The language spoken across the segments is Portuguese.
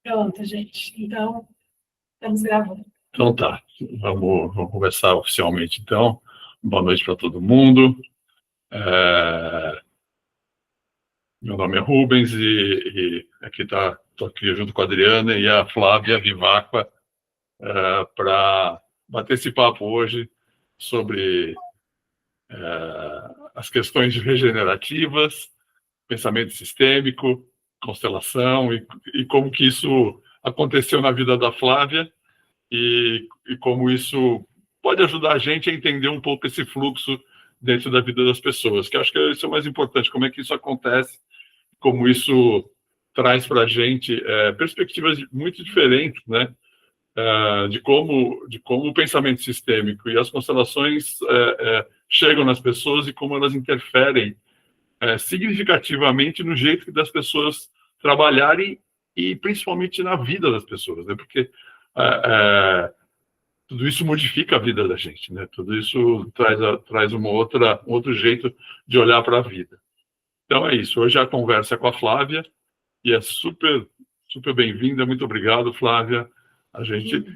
Pronto, gente. Então, estamos gravando. Então tá, vamos começar oficialmente então. Boa noite para todo mundo. Meu nome é Rubens e aqui estou aqui junto com a Adriana e a Flávia Vivacqua para bater esse papo hoje sobre as questões regenerativas, pensamento sistêmico, constelação e como que isso aconteceu na vida da Flávia e como isso pode ajudar a gente a entender um pouco esse fluxo dentro da vida das pessoas, que eu acho que isso é o mais importante, como é que isso acontece, como isso traz para a gente perspectivas muito diferentes, né? De como o pensamento sistêmico e as constelações chegam nas pessoas e como elas interferem significativamente no jeito das pessoas trabalharem e principalmente na vida das pessoas, né? Porque tudo isso modifica a vida da gente, né? Tudo isso traz um outro jeito de olhar para a vida. Então é isso. Hoje a conversa é com a Flávia e é super, super bem-vinda. Muito obrigado, Flávia.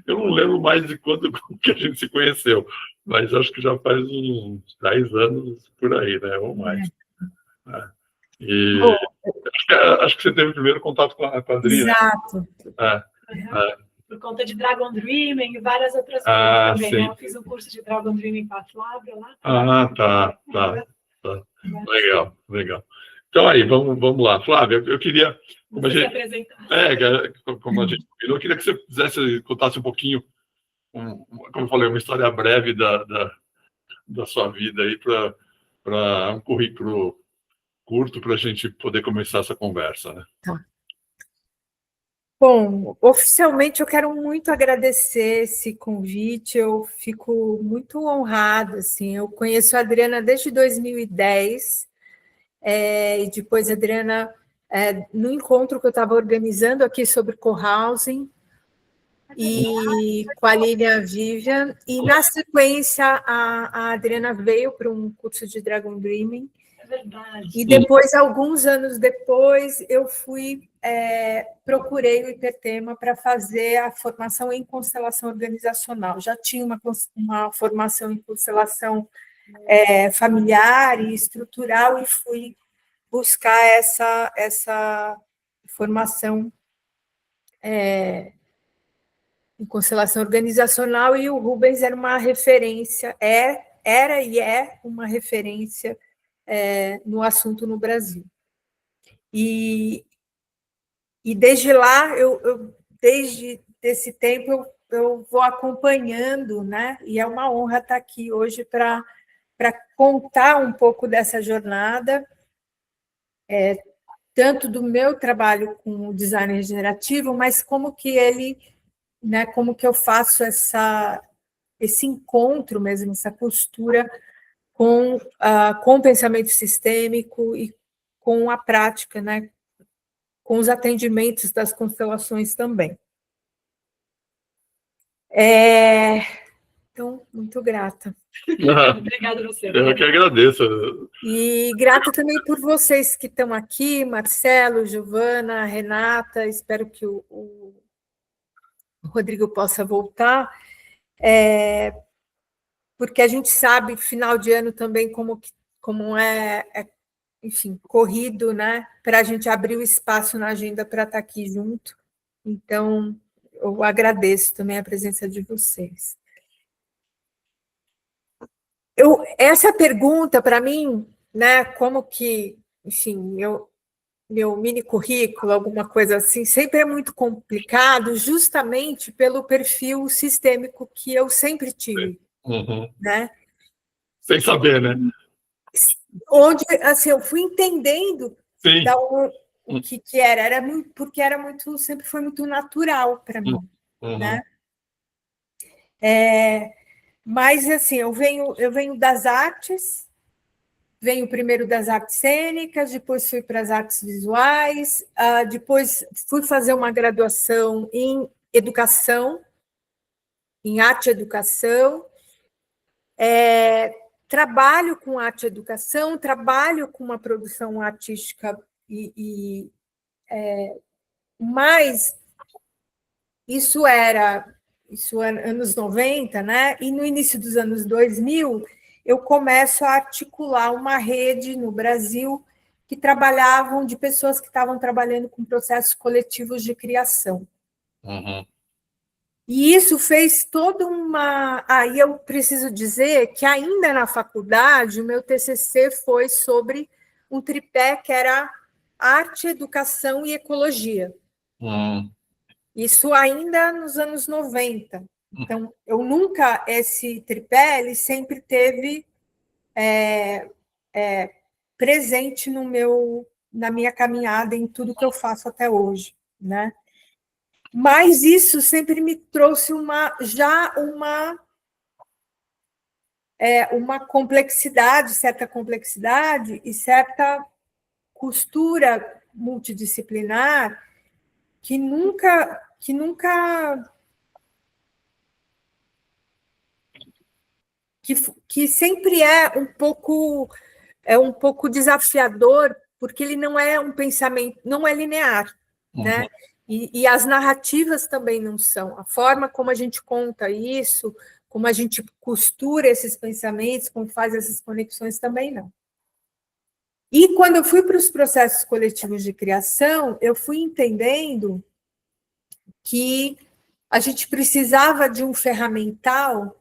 Eu não lembro mais de quando que a gente se conheceu, mas acho que já faz uns 10 anos por aí, né? Ou mais. E acho que você teve o primeiro contato com a Adriana. Exato. Por conta de Dragon Dreaming e várias outras coisas também. Né? Eu fiz um curso de Dragon Dreaming com a Flávia lá. Tá. Legal. Então aí, vamos lá. Flávia, eu queria... Como a gente combinou, eu queria que você contasse um pouquinho, como eu falei, uma história breve da sua vida aí para um currículo curto para a gente poder começar essa conversa, né? Tá. Bom, oficialmente eu quero muito agradecer esse convite, eu fico muito honrada, assim, eu conheço a Adriana desde 2010, e depois a Adriana, no encontro que eu estava organizando aqui sobre cohousing, e com a Lilian Vivian, e na sequência a Adriana veio para um curso de Dragon Dreaming. É verdade. E depois, alguns anos depois, eu procurei o Hipertema para fazer a formação em constelação organizacional. Já tinha uma formação em constelação familiar e estrutural e fui buscar essa formação em constelação organizacional, e o Rubens era uma referência, era e é uma referência no assunto no Brasil. E desde lá, desde esse tempo, eu vou acompanhando, né? E é uma honra estar aqui hoje para contar um pouco dessa jornada, tanto do meu trabalho com o design regenerativo, mas como que como que eu faço esse encontro mesmo, essa costura com o pensamento sistêmico e com a prática, né? Com os atendimentos das constelações também. Então, muito grata. Obrigada a você. Eu que agradeço. E grata também por vocês que estão aqui, Marcelo, Giovana, Renata, espero que o Rodrigo possa voltar, porque a gente sabe, final de ano também, como enfim, corrido, né? Para a gente abrir o espaço na agenda para estar aqui junto. Então, eu agradeço também a presença de vocês. Essa pergunta, para mim, né, como que, enfim, meu mini currículo, alguma coisa assim, sempre é muito complicado, justamente pelo perfil sistêmico que eu sempre tive. Né? Sem saber, né? Onde, assim, eu fui entendendo o que era muito, porque sempre foi muito natural para mim, né? Mas, assim, eu venho das artes, venho primeiro das artes cênicas, depois fui para as artes visuais, depois fui fazer uma graduação em educação, em arte e educação, trabalho com arte e educação, trabalho com uma produção artística, mas Isso era anos 90, né? E no início dos anos 2000, eu começo a articular uma rede no Brasil que trabalhavam de pessoas que estavam trabalhando com processos coletivos de criação. Uhum. E isso fez toda uma... Aí eu preciso dizer que ainda na faculdade, o meu TCC foi sobre um tripé que era arte, educação e ecologia. Uhum. Isso ainda nos anos 90. Então, esse tripé, ele sempre teve presente na minha caminhada, em tudo que eu faço até hoje, né? Mas isso sempre me trouxe uma complexidade, certa complexidade e certa costura multidisciplinar que sempre é um pouco desafiador, porque ele não é um pensamento, não é linear, né? E as narrativas também não são. A forma como a gente conta isso, como a gente costura esses pensamentos, como faz essas conexões, também não. E quando eu fui para os processos coletivos de criação, eu fui entendendo que a gente precisava de um ferramental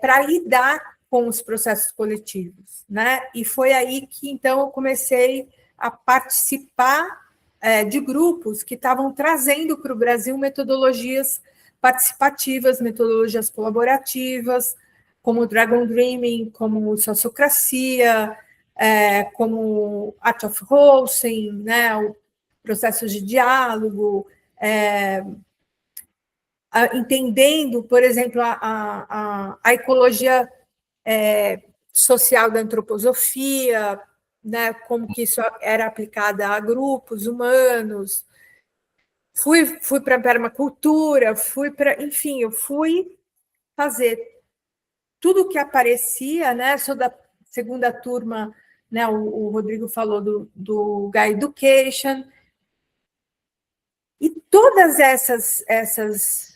para lidar com os processos coletivos, né? E foi aí que, então, eu comecei a participar de grupos que estavam trazendo para o Brasil metodologias participativas, metodologias colaborativas, como o Dragon Dreaming, como Sociocracia, como Art of Hosting, né? O processos de diálogo, entendendo, por exemplo, a ecologia social da antroposofia, né, como que isso era aplicado a grupos humanos. Fui para a permacultura, enfim, eu fui fazer tudo o que aparecia, né? Sou da segunda turma, né? O Rodrigo falou do Guy Education. E todas essas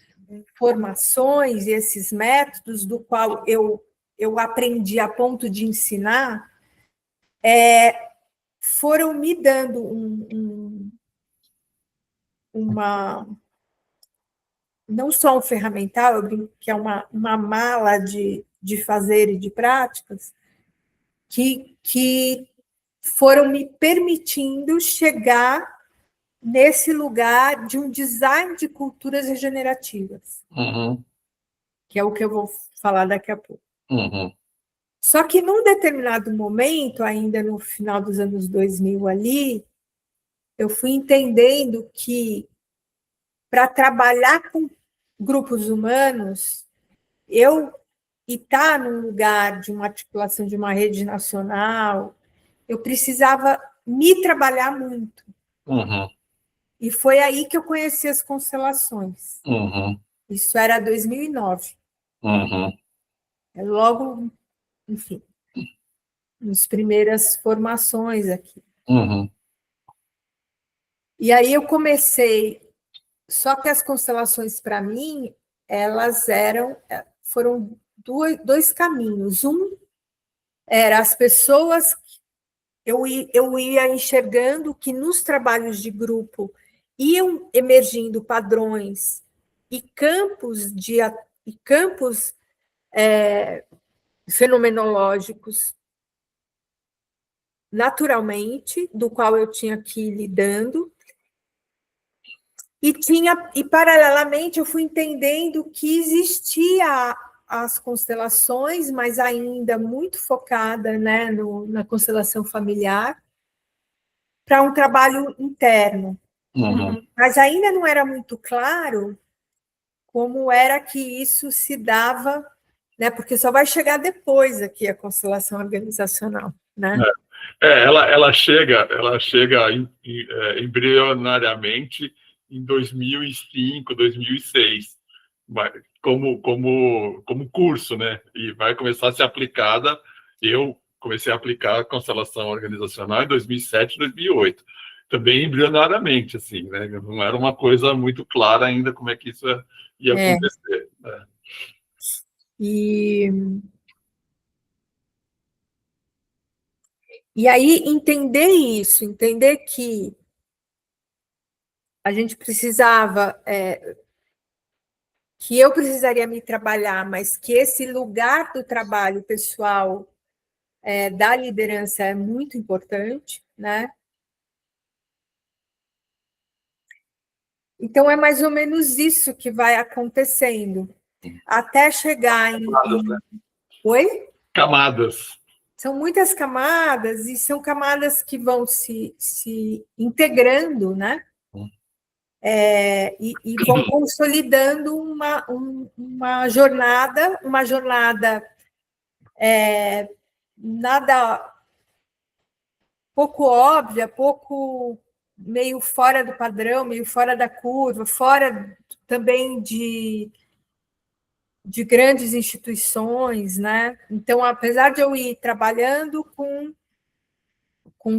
formações e esses métodos do qual eu aprendi a ponto de ensinar foram me dando não só um ferramental, eu brinco que é uma mala de fazer e de práticas, que foram me permitindo chegar nesse lugar de um design de culturas regenerativas, que é o que eu vou falar daqui a pouco. Só que num determinado momento, ainda no final dos anos 2000 ali, eu fui entendendo que para trabalhar com grupos humanos, e estar num lugar de uma articulação de uma rede nacional, eu precisava me trabalhar muito. E foi aí que eu conheci as constelações. Isso era 2009. Logo, enfim, nas primeiras formações aqui. E aí eu comecei, só que as constelações, para mim, elas foram dois caminhos. Um era as pessoas, eu ia enxergando que nos trabalhos de grupo iam emergindo padrões e campos fenomenológicos naturalmente, do qual eu tinha que ir lidando, e paralelamente eu fui entendendo que existia as constelações, mas ainda muito focada, né, na constelação familiar, para um trabalho interno. Mas ainda não era muito claro como era que isso se dava, né, porque só vai chegar depois aqui a constelação organizacional, né? Ela chega embrionariamente em 2005, 2006, como curso, né? E vai começar a ser aplicada. Eu comecei a aplicar a constelação organizacional em 2007, 2008. também embrionariamente, assim, né? Não era uma coisa muito clara ainda como é que isso ia acontecer. Né? E aí entender isso, entender que a gente precisava, que eu precisaria me trabalhar, mas que esse lugar do trabalho pessoal da liderança é muito importante, né? Então, é mais ou menos isso que vai acontecendo, até chegar em... Camadas, né? Oi? Camadas. São muitas camadas, e são camadas que vão se integrando, né? E vão consolidando uma jornada nada pouco óbvia, pouco meio fora do padrão, meio fora da curva, fora também de grandes instituições, né? Então, apesar de eu ir trabalhando com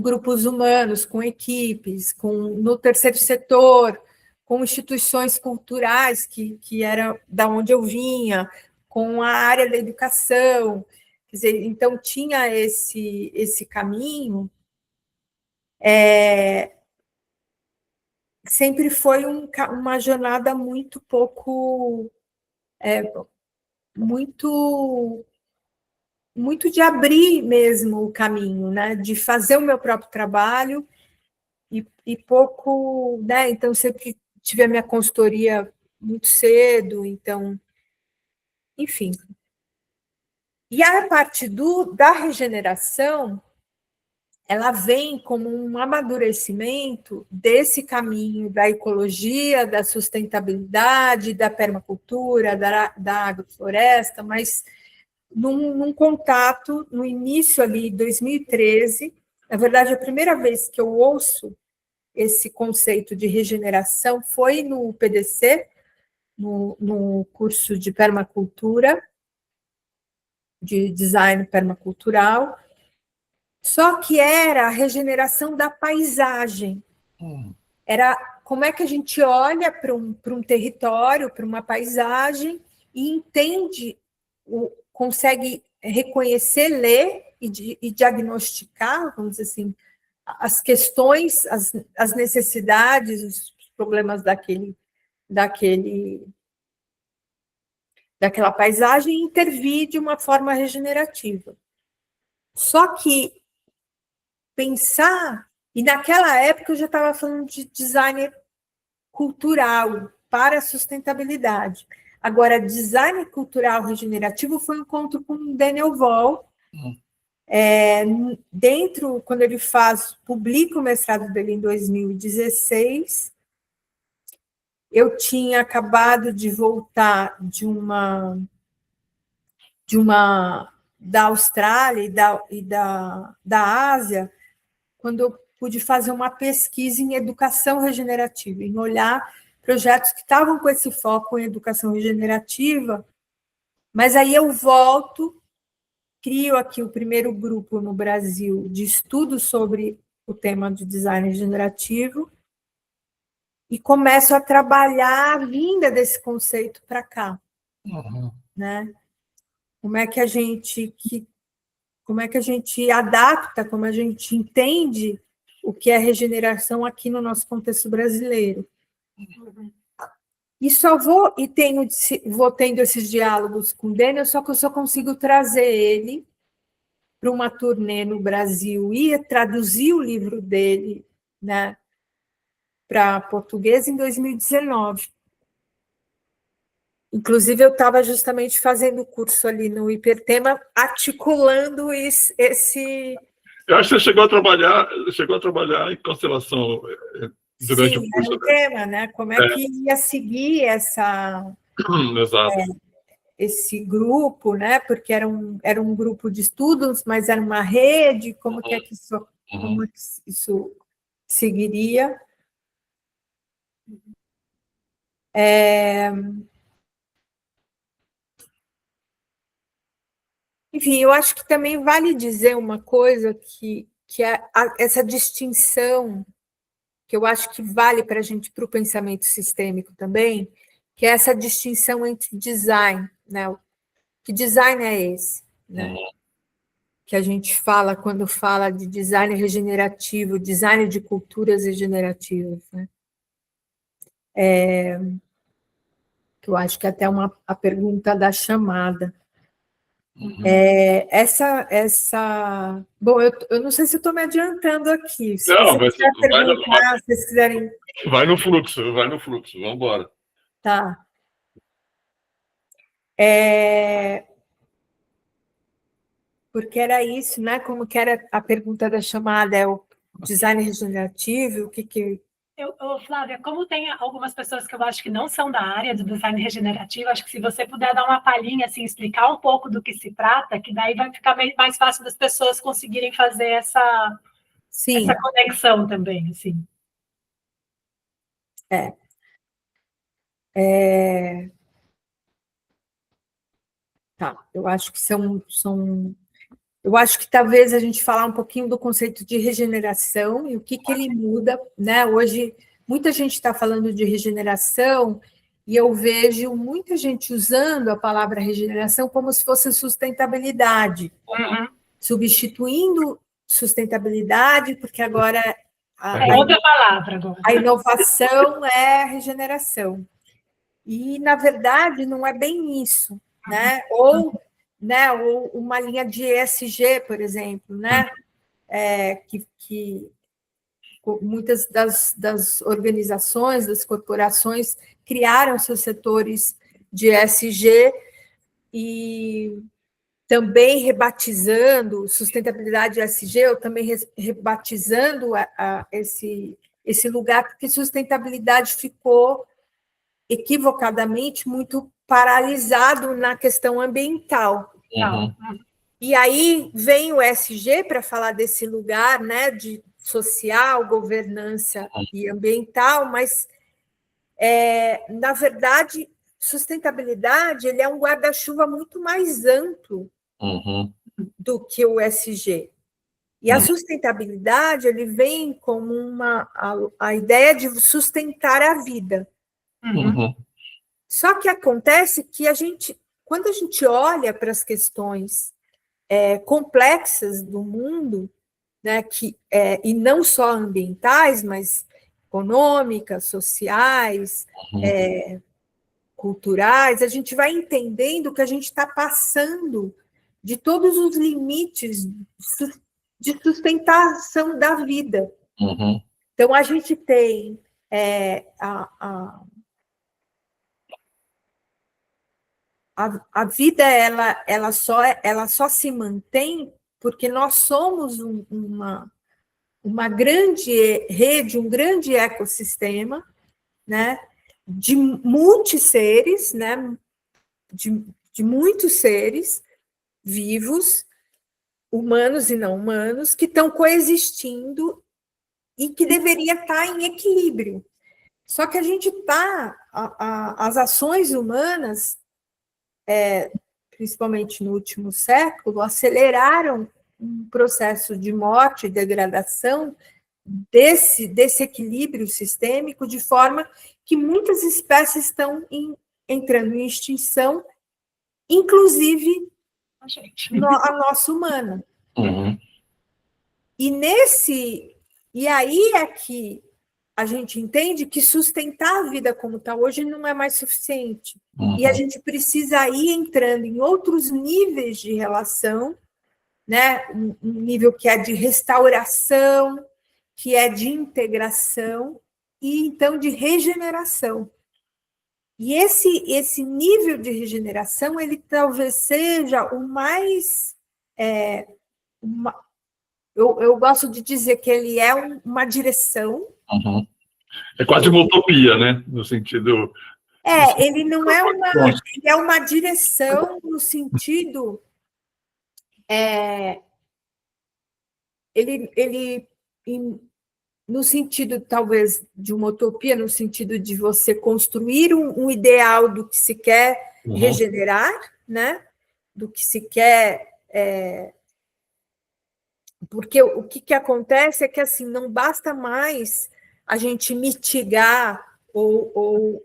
grupos humanos, com equipes, no terceiro setor, com instituições culturais, que era da onde eu vinha, com a área da educação, quer dizer, então tinha esse caminho, sempre foi uma jornada muito pouco, muito muito de abrir mesmo o caminho, né? De fazer o meu próprio trabalho e pouco, né? Então, sempre tive a minha consultoria muito cedo, então, enfim. E a parte da regeneração, ela vem como um amadurecimento desse caminho da ecologia, da sustentabilidade, da permacultura, da agrofloresta, mas num contato no início ali, 2013, na verdade, a primeira vez que eu ouço esse conceito de regeneração foi no PDC, no curso de permacultura, de design permacultural, só que era a regeneração da paisagem. Era como é que a gente olha para um território, para uma paisagem, e entende, consegue reconhecer, ler e diagnosticar, vamos dizer assim, as questões, as necessidades, os problemas daquela paisagem e intervir de uma forma regenerativa. Só que pensar, e naquela época eu já estava falando de design cultural para a sustentabilidade. Agora, design cultural regenerativo foi um encontro com o Daniel Wall, quando ele publica o mestrado dele em 2016, eu tinha acabado de voltar da Austrália da Ásia, quando eu pude fazer uma pesquisa em educação regenerativa, em olhar projetos que estavam com esse foco em educação regenerativa, mas aí eu volto, crio aqui o primeiro grupo no Brasil de estudo sobre o tema de design regenerativo e começo a trabalhar a vinda desse conceito para cá, né? Como é que a gente adapta, como a gente entende o que é regeneração aqui no nosso contexto brasileiro. E vou tendo esses diálogos com o Daniel, só que eu só consigo trazer ele para uma turnê no Brasil e traduzir o livro dele, né, para português em 2019. Inclusive, eu estava justamente fazendo o curso ali no Hipertema, articulando esse... Eu acho que você chegou a trabalhar em constelação durante o curso. Era o tema, né? Como é que ia seguir esse grupo, né? Porque era um grupo de estudos, mas era uma rede, como que isso seguiria? Enfim, eu acho que também vale dizer uma coisa que é essa distinção que eu acho que vale para a gente, para o pensamento sistêmico também, que é essa distinção entre design, né? Que design é esse, né? Que a gente fala quando fala de design regenerativo, design de culturas regenerativas, né? Que eu acho que até a pergunta da chamada. Bom, eu não sei se eu estou me adiantando aqui. Se Não, vocês quiserem perguntar, se vocês quiserem... Vai no fluxo, vamos embora. Tá. Porque era isso, né? Como que era a pergunta da chamada, é o design regenerativo, o que... Flávia, como tem algumas pessoas que eu acho que não são da área do design regenerativo, acho que se você puder dar uma palhinha, assim, explicar um pouco do que se trata, que daí vai ficar mais fácil das pessoas conseguirem fazer essa conexão também, assim. Tá, eu acho que eu acho que talvez a gente falar um pouquinho do conceito de regeneração e o que ele muda, né? Hoje, muita gente está falando de regeneração e eu vejo muita gente usando a palavra regeneração como se fosse sustentabilidade, substituindo sustentabilidade, porque agora outra palavra agora. A inovação é regeneração. E, na verdade, não é bem isso, né? Ou uma linha de ESG, por exemplo, né? Que muitas das organizações, das corporações, criaram seus setores de ESG e também rebatizando sustentabilidade ESG, ou também rebatizando esse lugar, porque sustentabilidade ficou equivocadamente muito paralisado na questão ambiental. E aí vem o ESG para falar desse lugar, né, de social, governança e ambiental, mas, na verdade, sustentabilidade ele é um guarda-chuva muito mais amplo do que o ESG. E a sustentabilidade ele vem como a ideia de sustentar a vida. Só que acontece que quando a gente olha para as questões complexas do mundo, né, e não só ambientais, mas econômicas, sociais, culturais, a gente vai entendendo que a gente está passando de todos os limites de sustentação da vida. Então, a gente tem a vida ela só se mantém porque nós somos uma grande rede, um grande ecossistema, né, de multisseres, né, de muitos seres vivos, humanos e não humanos, que estão coexistindo e que deveria estar em equilíbrio. Só que a gente as ações humanas, principalmente no último século, aceleraram um processo de morte e degradação desse equilíbrio sistêmico, de forma que muitas espécies estão entrando em extinção, inclusive a nossa humana. E aí é que a gente entende que sustentar a vida como está hoje não é mais suficiente. E a gente precisa ir entrando em outros níveis de relação, né? Um nível que é de restauração, que é de integração, e então de regeneração. E esse nível de regeneração, ele talvez seja o mais... eu gosto de dizer que ele é uma direção. É quase uma utopia, né? No sentido... ele não é ele é uma direção no sentido... no sentido, talvez, de uma utopia, no sentido de você construir um ideal do que se quer regenerar, né? Do que se quer... Porque o que acontece é que, assim, não basta mais a gente mitigar ou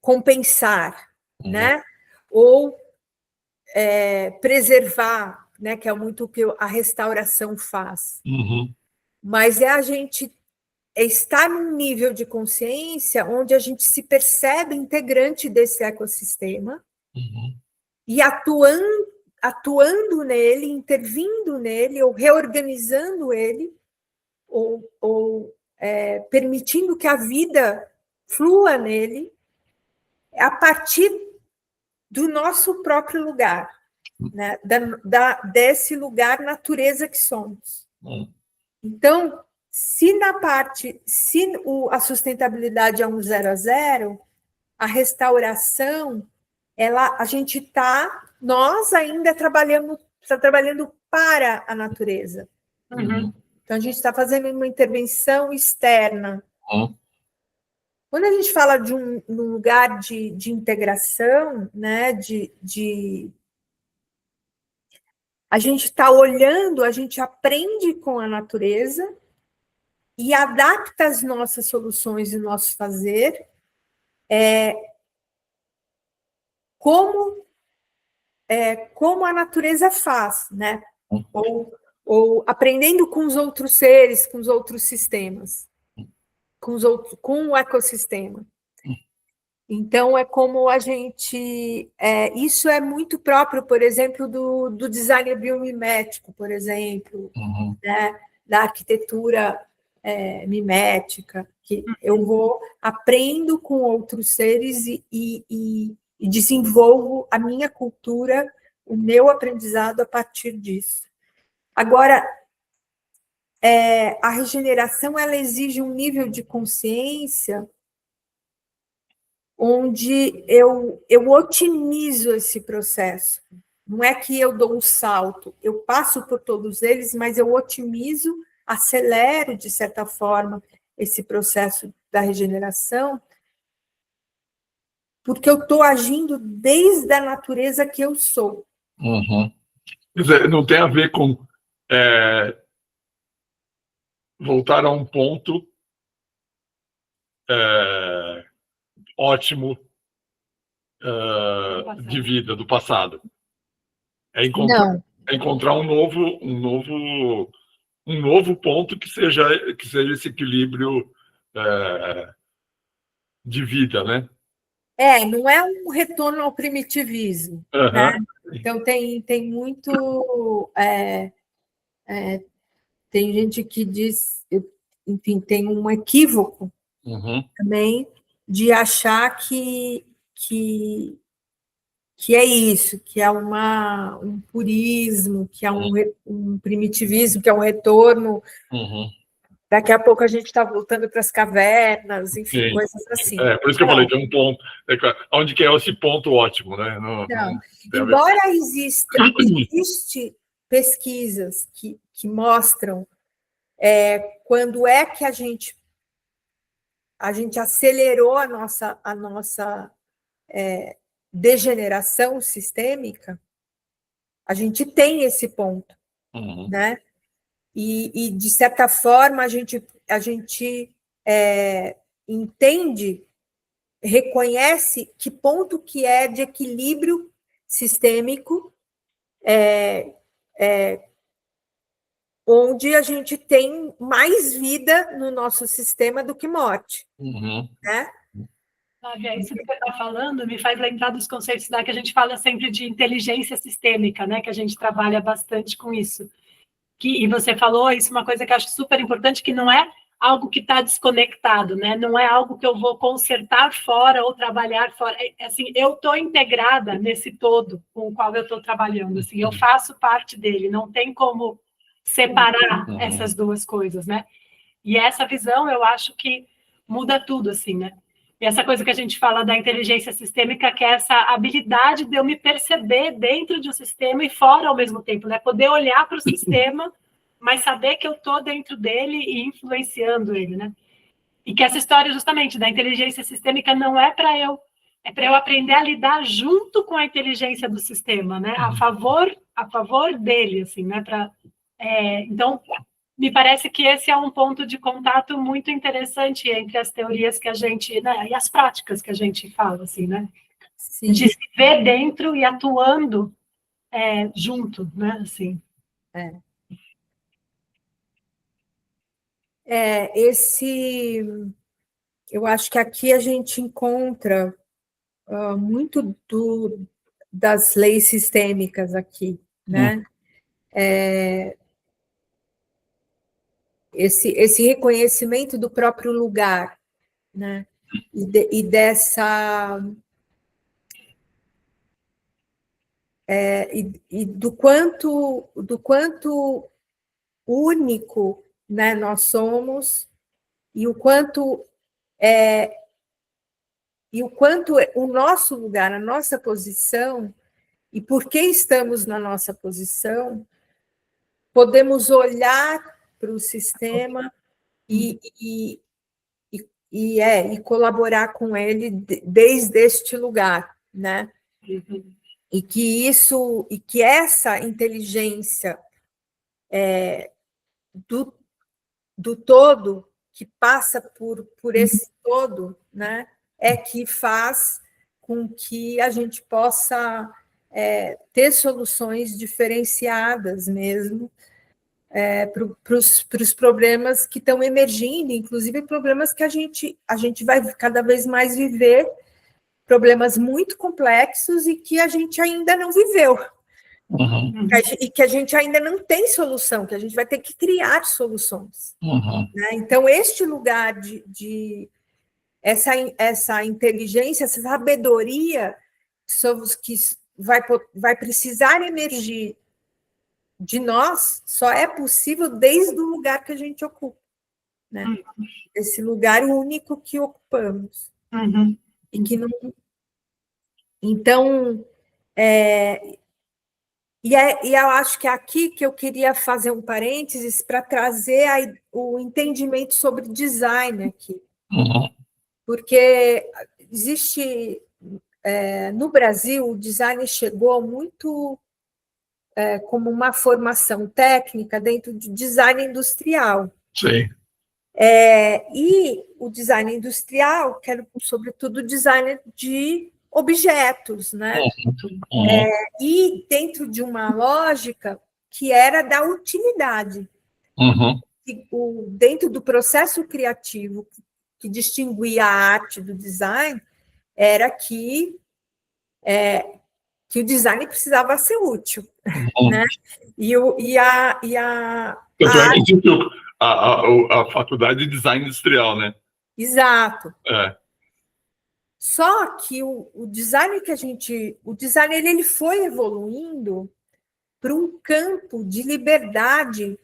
compensar, né? Ou preservar, né? Que é muito o que a restauração faz. Mas é a gente estar num nível de consciência onde a gente se percebe integrante desse ecossistema e atuando nele, intervindo nele, ou reorganizando ele, ou permitindo que a vida flua nele a partir do nosso próprio lugar, né? Desse lugar natureza que somos. Então, se a sustentabilidade é um 0 a 0, a restauração, nós ainda trabalhando para a natureza. Então, a gente está fazendo uma intervenção externa. Quando a gente fala de um lugar de integração, né, a gente está olhando, a gente aprende com a natureza e adapta as nossas soluções e o nosso fazer como a natureza faz, né? Ou aprendendo com os outros seres, com os outros sistemas, com o ecossistema. Então, é como a gente... isso é muito próprio, por exemplo, do design biomimético, por exemplo, né? Da arquitetura mimética, que eu aprendo com outros seres e desenvolvo a minha cultura, o meu aprendizado a partir disso. Agora, a regeneração, ela exige um nível de consciência onde eu otimizo esse processo. Não é que eu dou um salto, eu passo por todos eles, mas eu otimizo, acelero, de certa forma, esse processo da regeneração, porque eu estou agindo desde a natureza que eu sou. Quer dizer, não tem a ver com voltar a um ponto ótimo de vida do passado. É encontrar um novo ponto que seja esse equilíbrio de vida, né? Não é um retorno ao primitivismo, né? Então, tem muito... tem gente que diz... Enfim, tem um equívoco também de achar que é isso, que é um purismo, que é um primitivismo, que é um retorno. Daqui a pouco a gente está voltando para as cavernas, enfim, coisas assim. Por isso que eu falei que é um ponto. Onde que é esse ponto ótimo, né? Embora existem pesquisas que mostram quando é que a gente acelerou a nossa degeneração sistêmica, a gente tem esse ponto, né? E, de certa forma, a gente entende, reconhece que ponto que é de equilíbrio sistêmico, onde a gente tem mais vida no nosso sistema do que morte, né? Flávia, isso que você está falando me faz lembrar dos conceitos que a gente fala sempre de inteligência sistêmica, né? Que a gente trabalha bastante com isso. E você falou isso, uma coisa que eu acho super importante, que não é algo que está desconectado, né? Não é algo que eu vou consertar fora ou trabalhar fora. Assim, eu estou integrada nesse todo com o qual eu estou trabalhando. Assim, eu faço parte dele, não tem como separar essas duas coisas, né? E essa visão, eu acho que muda tudo, assim, né? E essa coisa que a gente fala da inteligência sistêmica, que é essa habilidade de eu me perceber dentro de um sistema e fora ao mesmo tempo, né? Poder olhar para o sistema, mas saber que eu estou dentro dele e influenciando ele, né? E que essa história, justamente, da inteligência sistêmica não é para eu aprender a lidar junto com a inteligência do sistema, né? A favor dele, assim, né? Então, Me parece que esse é um ponto de contato muito interessante entre as teorias que a gente, né, e as práticas que a gente fala, assim, né? Sim. De se ver dentro e atuando junto, né? Assim. Eu acho que aqui a gente encontra muito das leis sistêmicas aqui, né? Esse reconhecimento do próprio lugar, né? E do quanto único, né, nós somos e o quanto o nosso lugar, a nossa posição e por que estamos na nossa posição, podemos olhar para o sistema e colaborar com ele desde este lugar, né? E que essa inteligência do todo, que passa por esse todo, né, é que faz com que a gente possa ter soluções diferenciadas mesmo para os problemas que estão emergindo, inclusive problemas que a gente vai cada vez mais viver, problemas muito complexos e que a gente ainda não viveu. E que a gente ainda não tem solução, que a gente vai ter que criar soluções. Né? Então, este lugar de essa inteligência, essa sabedoria que vai precisar emergir de nós, só é possível desde o lugar que a gente ocupa. Né? Esse lugar único que ocupamos. E que não... Então, E eu acho que é aqui que eu queria fazer um parênteses para trazer o entendimento sobre design aqui. Porque existe... no Brasil, o design chegou muito como uma formação técnica dentro de design industrial. Sim. E o design industrial, que era, sobretudo, design de objetos, né? E dentro de uma lógica que era da utilidade. Dentro do processo criativo que distinguia a arte do design, era que o design precisava ser útil. Né? Tanto é que existe a faculdade de design industrial, né? Exato. Só que o design ele foi evoluindo para um campo de liberdade,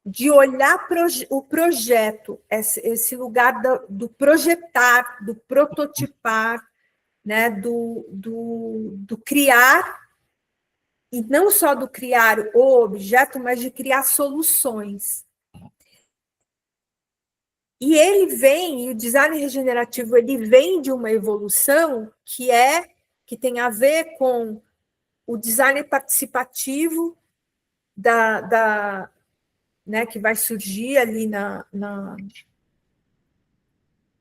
de olhar o projeto, esse lugar do projetar, do prototipar, né, do criar, e não só do criar o objeto, mas de criar soluções. E o design regenerativo, ele vem de uma evolução que tem a ver com o design participativo né, que vai surgir ali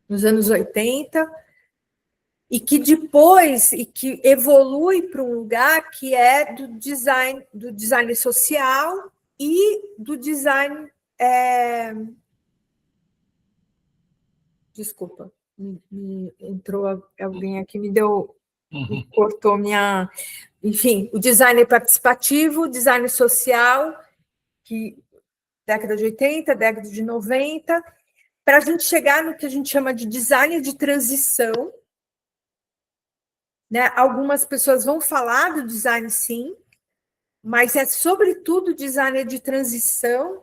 nos anos 80, e que depois que evolui para um lugar que é do design social e do design... Desculpa, entrou alguém aqui, me cortou minha... Enfim, o design participativo, o design social, que década de 80, década de 90, para a gente chegar no que a gente chama de design de transição. Né? Algumas pessoas vão falar do design, sim, mas é, sobretudo, o design de transição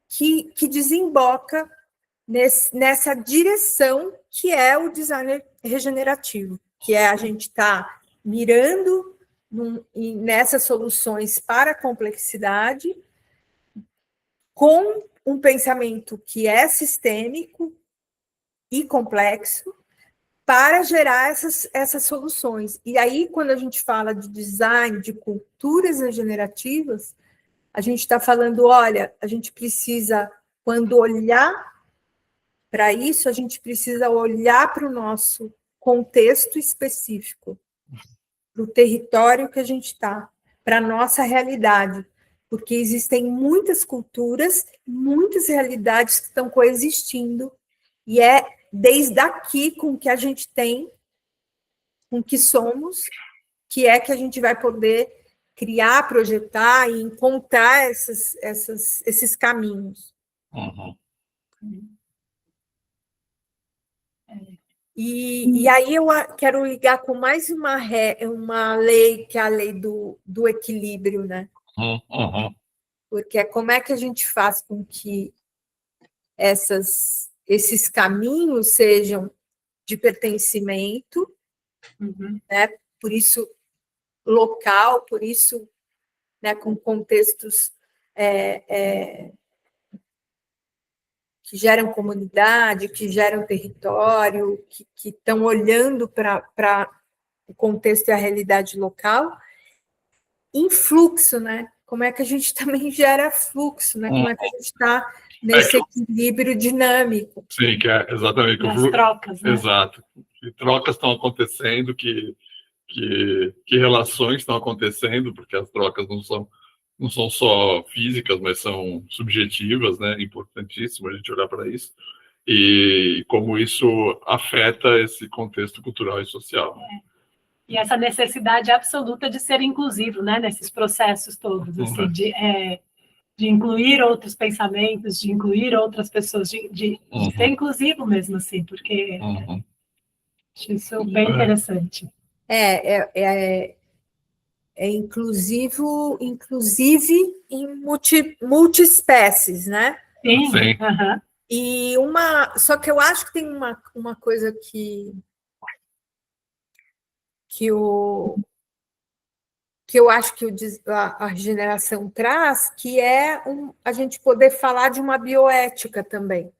que desemboca nessa direção que é o design regenerativo, que é a gente estar mirando nessas soluções para a complexidade, com um pensamento que é sistêmico e complexo, para gerar essas soluções. E aí, quando a gente fala de design, de culturas regenerativas, a gente está falando, olha, a gente precisa, quando olhar para isso, a gente precisa olhar para o nosso contexto específico, para o território que a gente está, para a nossa realidade, porque existem muitas culturas, muitas realidades que estão coexistindo, e é desde aqui com o que a gente tem, com o que somos, que é que a gente vai poder criar, projetar e encontrar esses caminhos. Uhum. E aí eu quero ligar com mais uma lei, que é a lei do equilíbrio, né? Uhum. Porque é como é que a gente faz com que esses caminhos sejam de pertencimento, né? Por isso local, por isso, né, com contextos que geram comunidade, que geram território, que estão olhando para o contexto e a realidade local, em fluxo, né? Como é que a gente também gera fluxo, né? Como é que a gente está nesse equilíbrio dinâmico. Sim, que é exatamente. As trocas, né? Exato. Que trocas estão acontecendo, que relações estão acontecendo, porque as trocas não são só físicas, mas são subjetivas, né? É importantíssimo a gente olhar para isso. E como isso afeta esse contexto cultural e social. E essa necessidade absoluta de ser inclusivo, né? Nesses processos todos, assim, de incluir outros pensamentos, de incluir outras pessoas, de ser inclusivo mesmo, assim, porque acho isso bem interessante. É inclusive em multiespécies, né? Sim. Sim. E só que eu acho que tem uma coisa que eu acho que a regeneração traz, que é a gente poder falar de uma bioética também,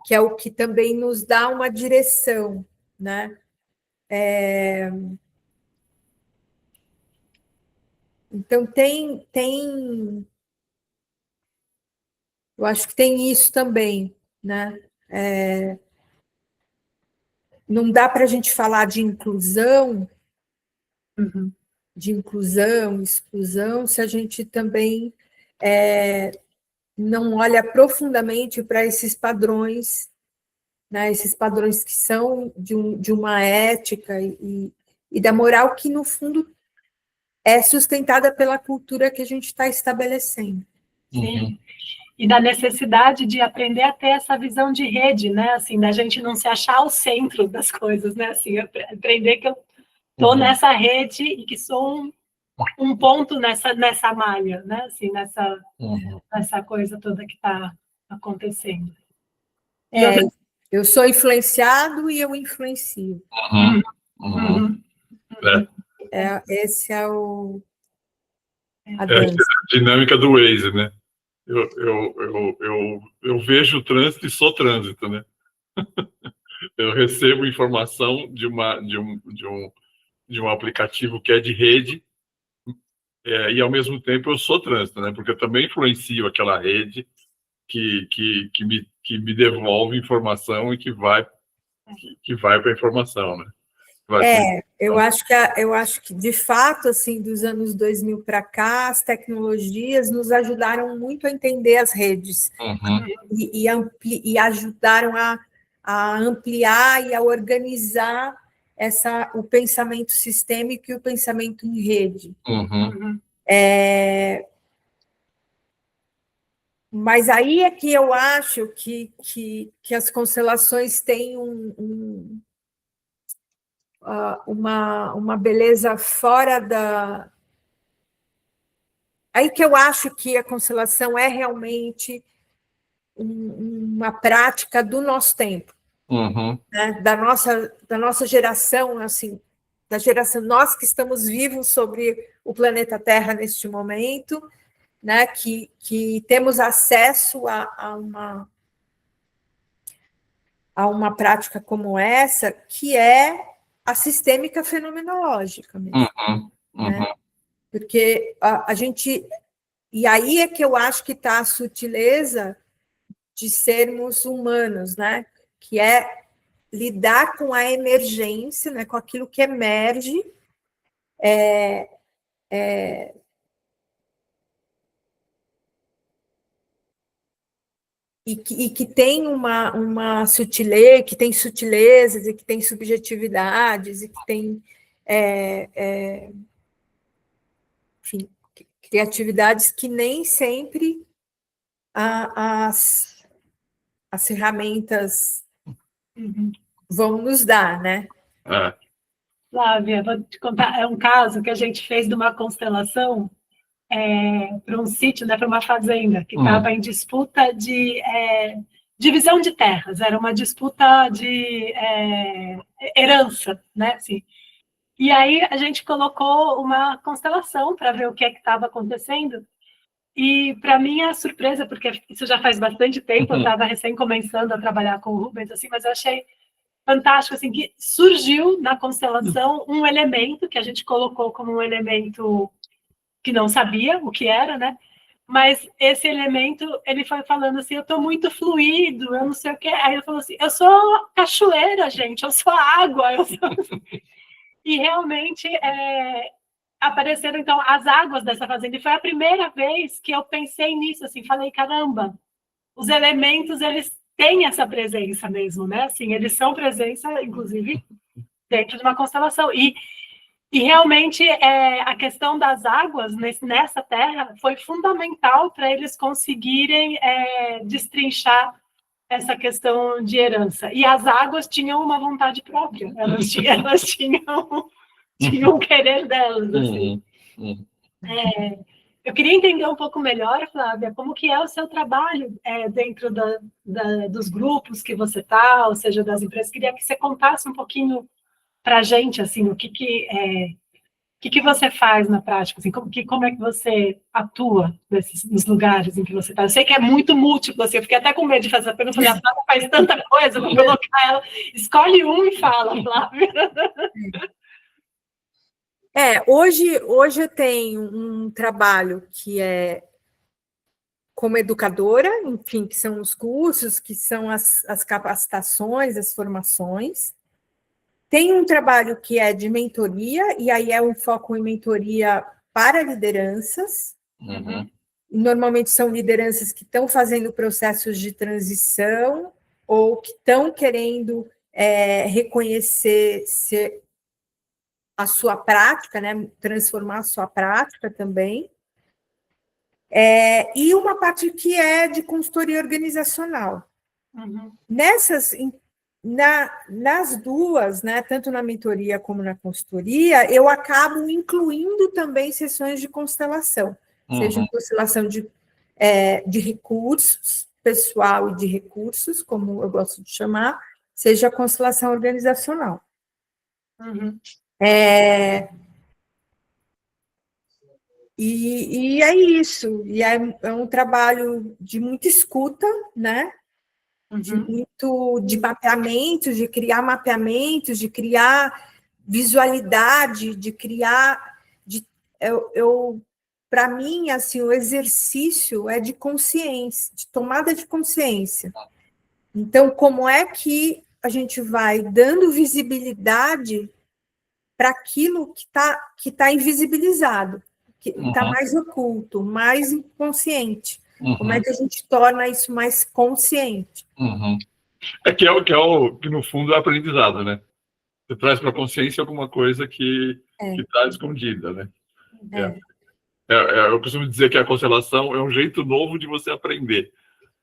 que é o que também nos dá uma direção, né? Então, eu acho que tem isso também, né? Não dá para a gente falar de inclusão, exclusão, se a gente também não olha profundamente para esses padrões, né? Esses padrões que são de uma ética e da moral que, no fundo, é sustentada pela cultura que a gente está estabelecendo. Sim. E da necessidade de aprender a ter essa visão de rede, né? Assim, da gente não se achar ao centro das coisas, né? Assim, aprender que eu estou nessa rede e que sou um ponto nessa malha, né? Assim, nessa coisa toda que está acontecendo. Eu sou influenciado e eu influencio. Esse é a dança. A dinâmica do Waze, né? Eu vejo o trânsito e sou trânsito, né? Eu recebo informação de um aplicativo que é de rede, e ao mesmo tempo eu sou trânsito, né? Porque eu também influencio aquela rede que me devolve informação e que vai para a informação, né? Eu acho que, de fato, assim, dos anos 2000 para cá, as tecnologias nos ajudaram muito a entender as redes e ajudaram a ampliar e a organizar o pensamento sistêmico e o pensamento em rede. Mas aí é que eu acho que as constelações têm uma beleza fora da... Aí que eu acho que a constelação é realmente uma prática do nosso tempo, né? da nossa geração, assim, da geração, nós que estamos vivos sobre o planeta Terra neste momento, né? que temos acesso a uma prática como essa, que é a sistêmica fenomenológica mesmo. Né? Porque a gente E aí é que eu acho que está a sutileza de sermos humanos, né? Que é lidar com a emergência, né? Com aquilo que emerge, e que tem uma sutileza, que tem sutilezas, e que tem subjetividades, e que tem, enfim, criatividades que nem sempre as ferramentas vão nos dar, né? Flávia, vou te contar, é um caso que a gente fez de uma constelação para um sítio, né, para uma fazenda, que estava em disputa de divisão de terras, era uma disputa de herança, né, assim. E aí a gente colocou uma constelação para ver o que é que estava acontecendo, e para minha surpresa, porque isso já faz bastante tempo, eu estava recém começando a trabalhar com o Rubens, assim, mas eu achei fantástico, assim, que surgiu na constelação um elemento que a gente colocou como um elemento que não sabia o que era, né? Mas esse elemento, ele foi falando assim, eu estou muito fluido, eu não sei o que. Aí ele falou assim, eu sou cachoeira, gente, eu sou água. Eu sou... E realmente apareceram, então, as águas dessa fazenda. E foi a primeira vez que eu pensei nisso, assim, falei, caramba, os elementos, eles têm essa presença mesmo, né? Assim, eles são presença, inclusive, dentro de uma constelação. E realmente a questão das águas nessa terra foi fundamental para eles conseguirem destrinchar essa questão de herança. E as águas tinham uma vontade própria, elas tinham o querer delas. Assim. Eu queria entender um pouco melhor, Flávia, como que é o seu trabalho dentro dos grupos que você está, ou seja, das empresas. Queria que você contasse um pouquinho para a gente, assim, o que você faz na prática, assim, como é que você atua nos lugares em que você está. Eu sei que é muito múltiplo, assim, eu fiquei até com medo de fazer a pergunta, eu falei, a Flávia faz tanta coisa, vou colocar ela, escolhe um e fala, Flávia. Hoje eu tenho um trabalho que é como educadora, enfim, que são os cursos, que são as capacitações, as formações. Tem um trabalho que é de mentoria, e aí é um foco em mentoria para lideranças. Normalmente são lideranças que estão fazendo processos de transição ou que estão querendo reconhecer a sua prática, né? Transformar a sua prática também. E uma parte que é de consultoria organizacional. Nas duas, né, tanto na mentoria como na consultoria, eu acabo incluindo também sessões de constelação, seja constelação de recursos, pessoal e de recursos, como eu gosto de chamar, seja constelação organizacional. E é isso, e é um trabalho de muita escuta, né? De mapeamentos, de criar mapeamentos, de criar visualidade, de criar... Para mim, assim, o exercício é de consciência, de tomada de consciência. Então, como é que a gente vai dando visibilidade para aquilo que tá invisibilizado, que está mais oculto, mais inconsciente? Como é que a gente torna isso mais consciente? Que no fundo é aprendizado, né? Você traz para a consciência alguma coisa que está escondida, né? Eu costumo dizer que a constelação é um jeito novo de você aprender,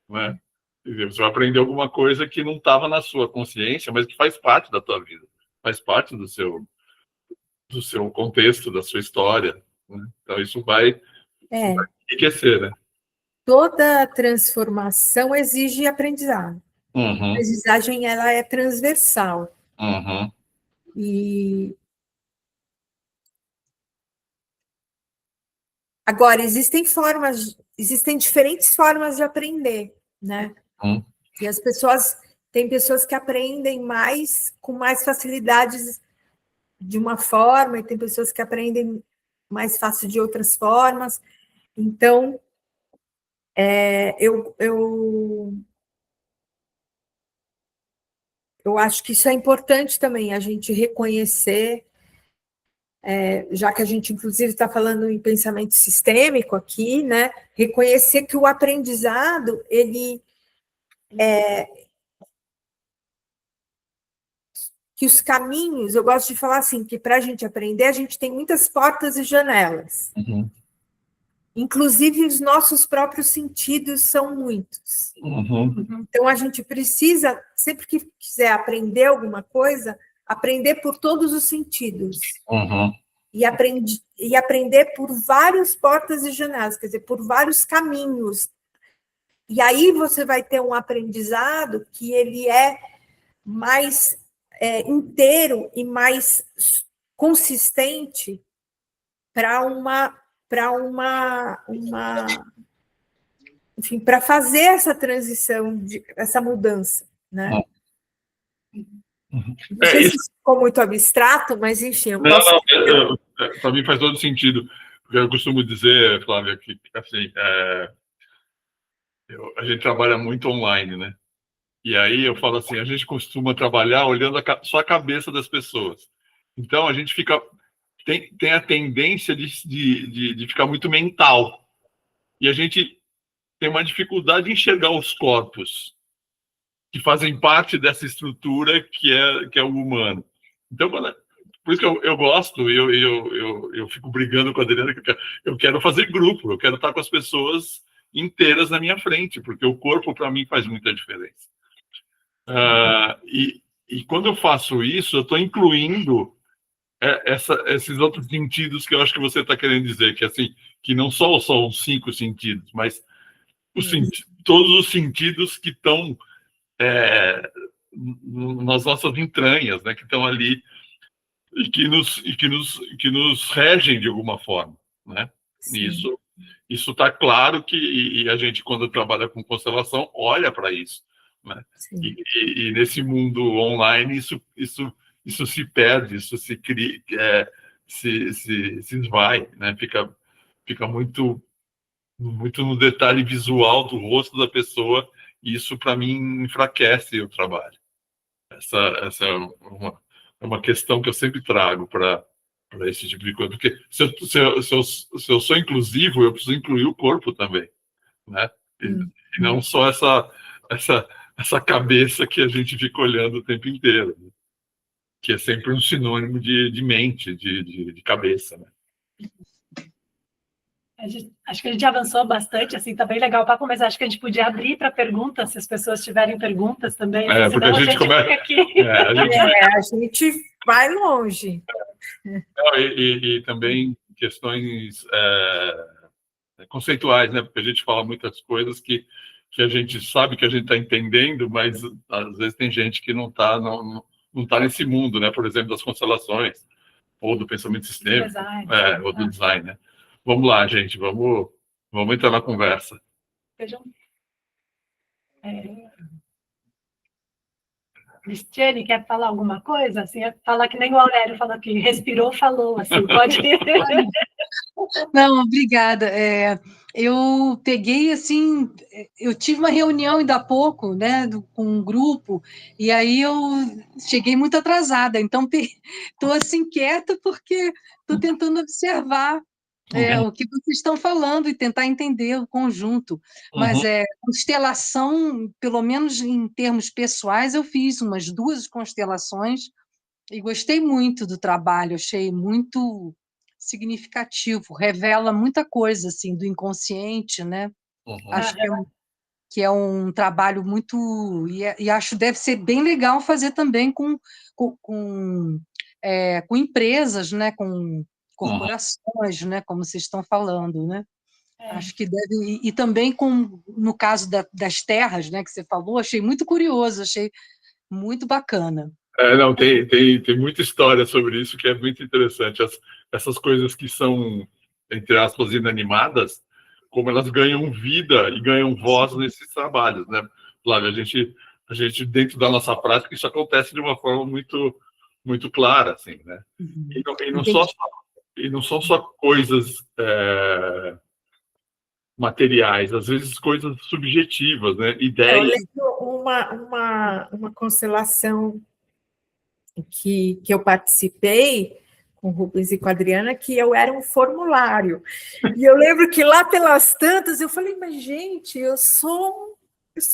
né? Você vai aprender alguma coisa que não estava na sua consciência, mas que faz parte da tua vida, faz parte do seu contexto, da sua história, né? Então isso vai enriquecer, né? Toda transformação exige aprendizado. A aprendizagem, ela é transversal. E agora, existem diferentes formas de aprender, né? E tem pessoas que aprendem com mais facilidades de uma forma, e tem pessoas que aprendem mais fácil de outras formas. Então, eu acho que isso é importante também, a gente reconhecer, já que a gente, inclusive, está falando em pensamento sistêmico aqui, né? Reconhecer que o aprendizado, que os caminhos, eu gosto de falar assim, que para a gente aprender, a gente tem muitas portas e janelas. Uhum. Inclusive, os nossos próprios sentidos são muitos. Uhum. Então, a gente precisa, sempre que quiser aprender alguma coisa, aprender por todos os sentidos. Uhum. E aprender por várias portas e janelas, quer dizer, por vários caminhos. E aí você vai ter um aprendizado que ele é mais inteiro e mais consistente enfim, para fazer essa transição, essa mudança, né? Não sei se isso ficou muito abstrato, mas enfim, eu posso... Para mim faz todo sentido, porque eu costumo dizer, Flávia, que assim, a gente trabalha muito online, né? E aí eu falo assim, a gente costuma trabalhar olhando só a cabeça das pessoas. Então a gente tem a tendência de ficar muito mental. E a gente tem uma dificuldade de enxergar os corpos que fazem parte dessa estrutura que é o humano. Então, por isso que eu gosto, eu fico brigando com a Adriana, que eu quero fazer grupo, eu quero estar com as pessoas inteiras na minha frente, porque o corpo, para mim, faz muita diferença. E quando eu faço isso, eu estou incluindo esses outros sentidos que eu acho que você está querendo dizer, que assim, que não só são 5 sentidos, mas todos os sentidos que estão nas nossas entranhas, né, que estão ali e que nos regem de alguma forma, né? Isso está claro que a gente, quando trabalha com constelação, olha para isso, né? E nesse mundo online isso se perde, isso se cria, se esvai, né? Fica muito no detalhe visual do rosto da pessoa, e isso para mim enfraquece o trabalho. Essa é uma questão que eu sempre trago para esse tipo de coisa, porque se eu sou inclusivo, eu preciso incluir o corpo também, né? E não só essa cabeça que a gente fica olhando o tempo inteiro, né? Que é sempre um sinônimo de mente, de cabeça, né? Acho que a gente avançou bastante, assim, tá bem legal o papo, mas acho que a gente podia abrir para perguntas, se as pessoas tiverem perguntas também. Assim, Porque a gente começa... fica aqui. A gente vai longe. E também questões conceituais, né? Porque a gente fala muitas coisas que a gente sabe que a gente está entendendo, mas às vezes tem gente que não está nesse mundo, né? Por exemplo, das constelações, ou do pensamento sistêmico, ou do design, né? Vamos lá, gente, vamos entrar na conversa. Vejam. Cristiane, quer falar alguma coisa? Assim, falar que nem o Aurélio falou aqui, respirou, falou, assim, pode ir. Não, obrigada. Eu peguei, assim, eu tive uma reunião ainda há pouco, né, com um grupo, e aí eu cheguei muito atrasada, então estou assim quieta porque estou tentando observar o que vocês estão falando e tentar entender o conjunto. Mas constelação, pelo menos em termos pessoais, eu fiz umas 2 constelações e gostei muito do trabalho, achei muito significativo, revela muita coisa assim do inconsciente, né? Acho que é um trabalho muito e acho que deve ser bem legal fazer também com empresas, né? Com corporações, né? Como vocês estão falando, né? Acho que deve e também no caso das terras, né? Que você falou, achei muito curioso, achei muito bacana. Não, tem muita história sobre isso que é muito interessante. Essas coisas que são, entre aspas, inanimadas, como elas ganham vida e ganham voz nesses trabalhos, né? Flávia, a gente dentro da nossa prática, isso acontece de uma forma muito, muito clara, assim, né? E não são só coisas materiais, às vezes coisas subjetivas, né? Eu Ideias. lembro uma constelação que eu participei com o Rubens e com a Adriana, que eu era um formulário. E eu lembro que lá pelas tantas eu falei, mas gente, eu sou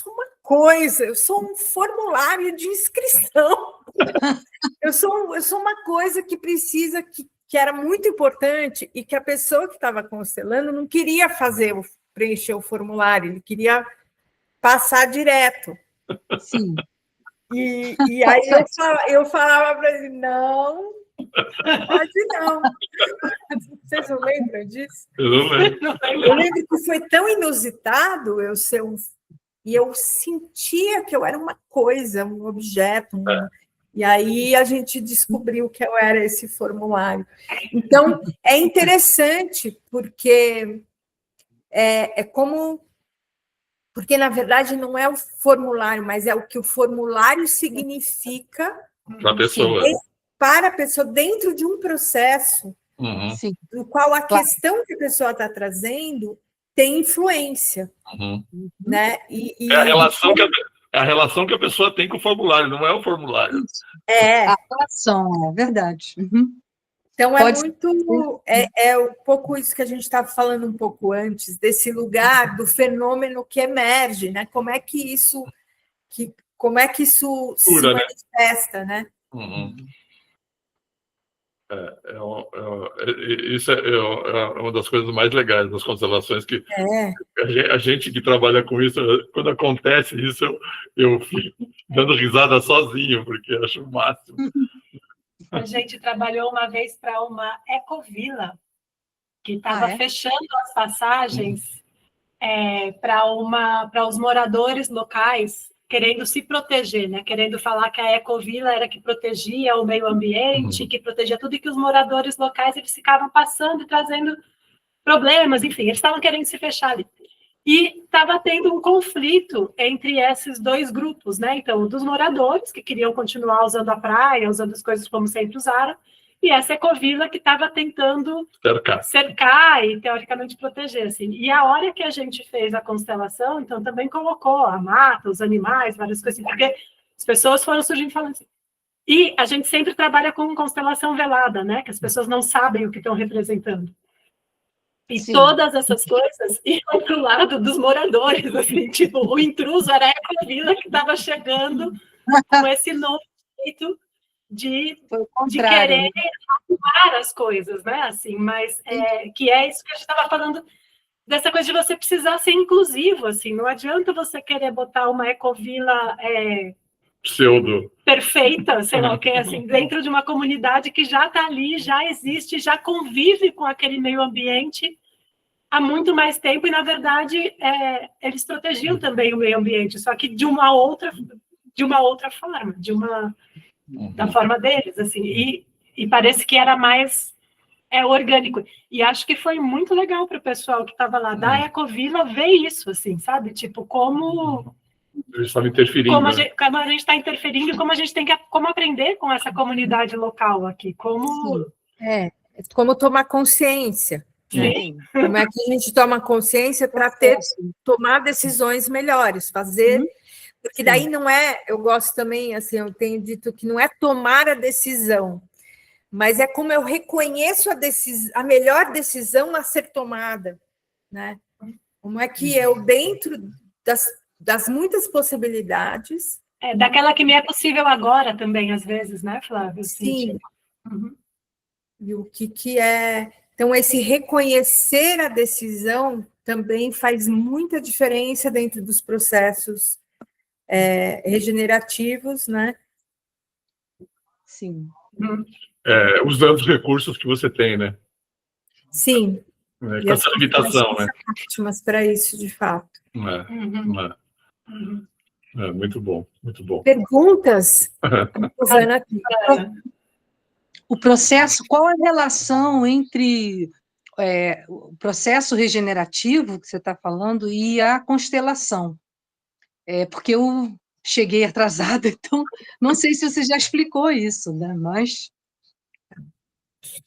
uma coisa, eu sou um formulário de inscrição. Eu sou uma coisa que precisa, que era muito importante, e que a pessoa que estava constelando não queria preencher o formulário, ele queria passar direto. Sim. E aí eu falava para ele, não, pode não. Vocês não lembram disso? Eu não lembro. Eu lembro que foi tão inusitado eu ser e eu sentia que eu era uma coisa, um objeto. E aí a gente descobriu que eu era esse formulário. Então, é interessante, porque é como... Porque, na verdade, não é o formulário, mas é o que o formulário significa Para a pessoa. para a pessoa, dentro de um processo no qual a questão que a pessoa está trazendo tem influência. Né? É a relação que a pessoa tem com o formulário, não é o formulário. A relação, é verdade. Então, é um pouco isso que a gente estava falando um pouco antes, desse lugar do fenômeno que emerge, né? Como é que isso se manifesta, né? Isso é uma das coisas mais legais das constelações, que a gente que trabalha com isso, quando acontece isso, eu fico dando risada sozinho, porque eu acho o máximo. A gente trabalhou uma vez para uma ecovila, que estava fechando as passagens para os moradores locais, querendo se proteger, né? Querendo falar que a ecovila era que protegia o meio ambiente, que protegia tudo, e que os moradores locais eles ficavam passando e trazendo problemas, enfim, eles estavam querendo se fechar ali. E estava tendo um conflito entre esses dois grupos, né? Então, dos moradores, que queriam continuar usando a praia, usando as coisas como sempre usaram, e essa ecovila que estava tentando cercar e, teoricamente, proteger. Assim. E a hora que a gente fez a constelação, então, também colocou a mata, os animais, várias coisas, porque as pessoas foram surgindo falando assim. E a gente sempre trabalha com constelação velada, né? Que as pessoas não sabem o que estão representando. E todas essas coisas iam para o lado dos moradores, assim, tipo, o intruso era a ecovila que estava chegando com esse novo jeito de querer arrumar as coisas, né? Assim, mas que é isso que a gente estava falando, dessa coisa de você precisar ser inclusivo, assim, não adianta você querer botar uma ecovila pseudo perfeita, sei lá o que, assim, dentro de uma comunidade que já está ali, já existe, já convive com aquele meio ambiente há muito mais tempo, e, na verdade, eles protegiam também o meio ambiente, só que de uma outra forma, da forma deles, assim, e parece que era mais orgânico. E acho que foi muito legal para o pessoal que estava lá da Ecovila ver isso, assim, sabe? Tipo, como... Eles estavam interferindo. Como a gente está interferindo e como a gente tem que aprender com essa comunidade local aqui. Como tomar consciência. Sim. Né? Como é que a gente toma consciência para tomar decisões melhores, fazer... Porque daí não eu gosto também, assim, eu tenho dito que não é tomar a decisão, mas é como eu reconheço a melhor decisão a ser tomada, né? Como é que eu, dentro das muitas possibilidades... daquela que me é possível agora também, às vezes, né, Flávia? Sim. E o que é... Então, esse reconhecer a decisão também faz muita diferença dentro dos processos regenerativos, né? Sim. Usando os recursos que você tem, né? Sim. Com essa limitação, né? Ótimas para isso, de fato. Muito bom, muito bom. Perguntas? O processo, qual a relação entre o processo regenerativo que você está falando e a constelação? Porque eu cheguei atrasada, então não sei se você já explicou isso, né? Mas...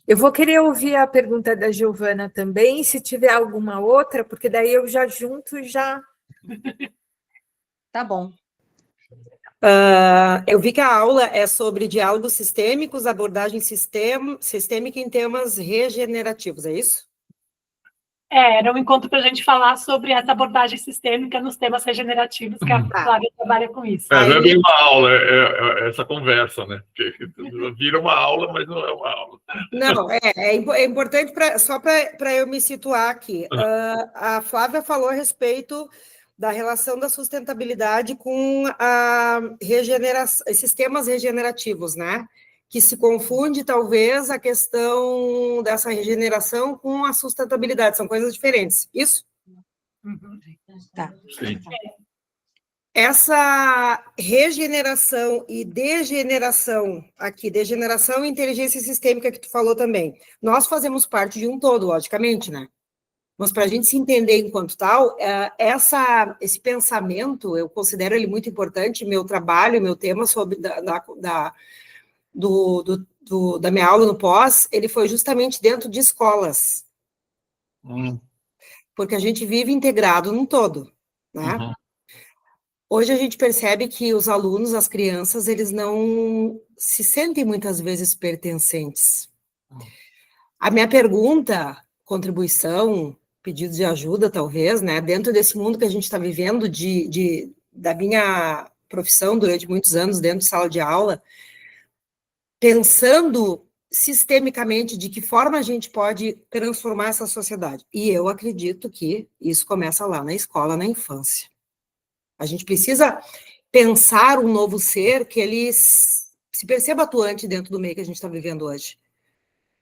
Eu vou querer ouvir a pergunta da Giovana também, se tiver alguma outra, porque daí eu já junto e já... Tá bom. Eu vi que a aula é sobre diálogos sistêmicos, abordagem sistêmica em temas regenerativos, é isso? Era um encontro para a gente falar sobre essa abordagem sistêmica nos temas regenerativos, que a Flávia trabalha com isso. Não é bem uma aula, é essa conversa, né? Porque vira uma aula, mas não é uma aula. Não, é importante, só para eu me situar aqui. A Flávia falou a respeito da relação da sustentabilidade com a regeneração, sistemas regenerativos, né? Que se confunde, talvez, a questão dessa regeneração com a sustentabilidade, são coisas diferentes, isso? Tá. Sim. Essa regeneração e degeneração aqui, degeneração e inteligência sistêmica que tu falou também, nós fazemos parte de um todo, logicamente, né? Mas para a gente se entender enquanto tal, esse pensamento, eu considero ele muito importante, meu trabalho, meu tema sobre da minha aula no pós, ele foi justamente dentro de escolas. Porque a gente vive integrado num todo, né? Uhum. Hoje a gente percebe que os alunos, as crianças, eles não se sentem muitas vezes pertencentes. A minha pergunta, contribuição, pedido de ajuda, talvez, né? Dentro desse mundo que a gente está vivendo, da minha profissão durante muitos anos dentro de sala de aula, pensando sistemicamente de que forma a gente pode transformar essa sociedade. E eu acredito que isso começa lá na escola, na infância. A gente precisa pensar um novo ser que ele se perceba atuante dentro do meio que a gente está vivendo hoje.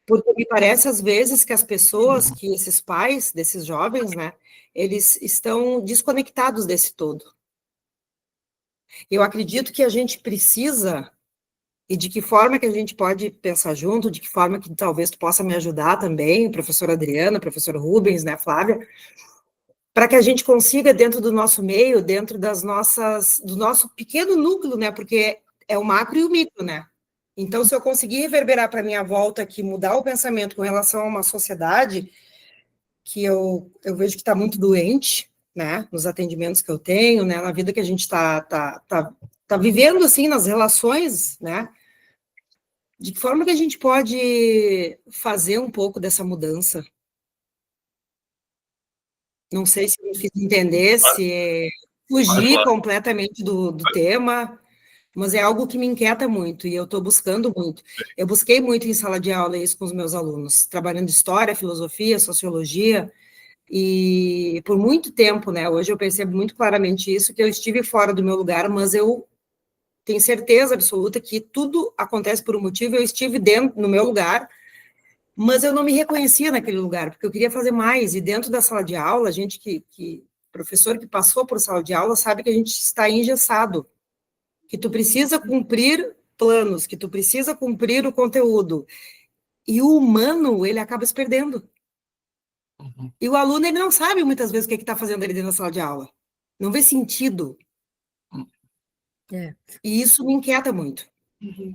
Porque me parece, às vezes, que as pessoas, que esses pais desses jovens, né, eles estão desconectados desse todo. Eu acredito que a gente precisa, e de que forma que a gente pode pensar junto, de que forma que talvez tu possa me ajudar também, professora Adriana, professor Rubens, né, Flávia, para que a gente consiga, dentro do nosso meio, dentro do nosso pequeno núcleo, né, porque é o macro e o micro, né? Então, se eu conseguir reverberar para a minha volta aqui, mudar o pensamento com relação a uma sociedade que eu vejo que está muito doente, né, nos atendimentos que eu tenho, né, na vida que a gente está vivendo, assim, nas relações, né, de que forma que a gente pode fazer um pouco dessa mudança? Não sei se eu me fiz entender, se fugir completamente do tema, mas é algo que me inquieta muito, e eu estou buscando muito. Eu busquei muito em sala de aula isso com os meus alunos, trabalhando história, filosofia, sociologia, e por muito tempo, né, hoje eu percebo muito claramente isso, que eu estive fora do meu lugar, mas eu tenho certeza absoluta que tudo acontece por um motivo, eu estive dentro, no meu lugar, mas eu não me reconhecia naquele lugar, porque eu queria fazer mais, e dentro da sala de aula, a gente professor que passou por sala de aula sabe que a gente está engessado, que tu precisa cumprir planos, que tu precisa cumprir o conteúdo, e o humano, ele acaba se perdendo. Uhum. E o aluno, ele não sabe muitas vezes o que está fazendo ali dentro da sala de aula, não vê sentido. E isso me inquieta muito. Uhum.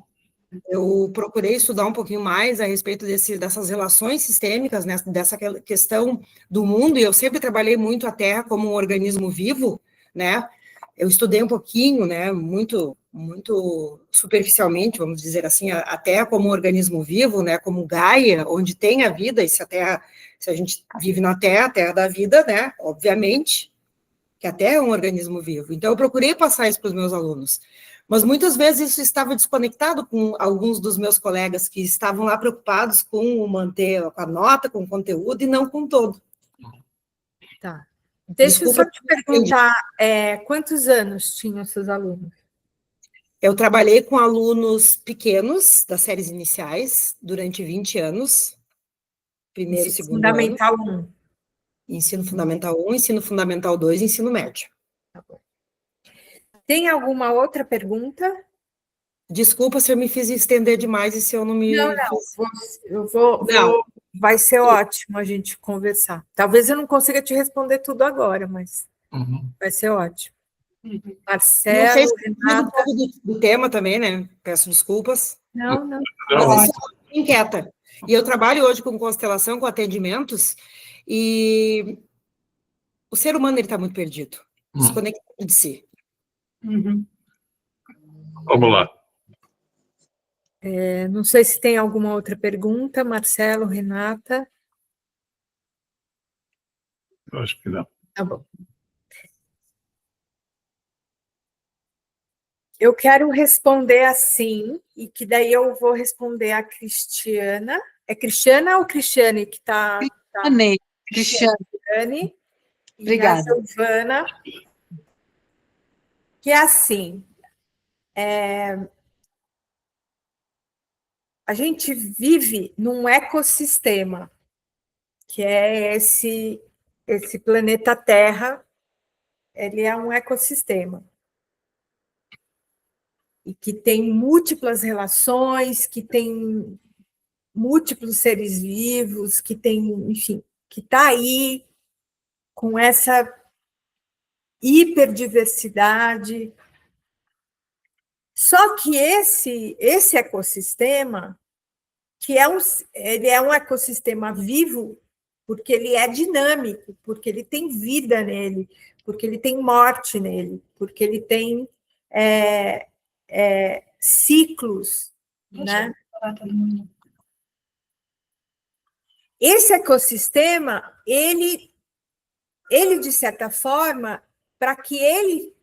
Eu procurei estudar um pouquinho mais a respeito dessas relações sistêmicas, né, dessa questão do mundo, e eu sempre trabalhei muito a Terra como um organismo vivo, né, eu estudei um pouquinho, né, muito superficialmente, vamos dizer assim, a Terra como um organismo vivo, né, como Gaia, onde tem a vida, e se a gente vive na Terra, a Terra da vida, né, obviamente, que a Terra é um organismo vivo. Então, eu procurei passar isso para os meus alunos. Mas muitas vezes isso estava desconectado com alguns dos meus colegas que estavam lá preocupados com manter com a nota, com o conteúdo e não com todo. Tá. Deixa eu só te perguntar, quantos anos tinham seus alunos? Eu trabalhei com alunos pequenos, das séries iniciais, durante 20 anos. Primeiro e segundo Fundamental ano. 1. Ensino Fundamental 1, Ensino Fundamental 2 e Ensino Médio. Tá bom. Tem alguma outra pergunta? Desculpa se eu me fiz estender demais e se eu não me... Não, eu vou... Vai ser ótimo a gente conversar. Talvez eu não consiga te responder tudo agora, mas vai ser ótimo. Marcelo, não sei se Renata... um pouco do tema também, né? Peço desculpas. Não. Mas isso me inquieta. E eu trabalho hoje com constelação, com atendimentos, e o ser humano está muito perdido, desconectado de si. Uhum. Vamos lá. Não sei se tem alguma outra pergunta, Marcelo, Renata. Eu acho que não. Tá bom. Eu quero responder assim, e que daí eu vou responder a Cristiana. É Cristiana ou Cristiane que está? Cristiane. E Obrigada. a Silvana, que é assim, a gente vive num ecossistema, que é esse planeta Terra, ele é um ecossistema, e que tem múltiplas relações, que tem múltiplos seres vivos, que tem, enfim, que está aí com essa hiperdiversidade. Só que esse ecossistema, ele é um ecossistema vivo, porque ele é dinâmico, porque ele tem vida nele, porque ele tem morte nele, porque ele tem ciclos, né? Esse ecossistema, ele de certa forma, para que ele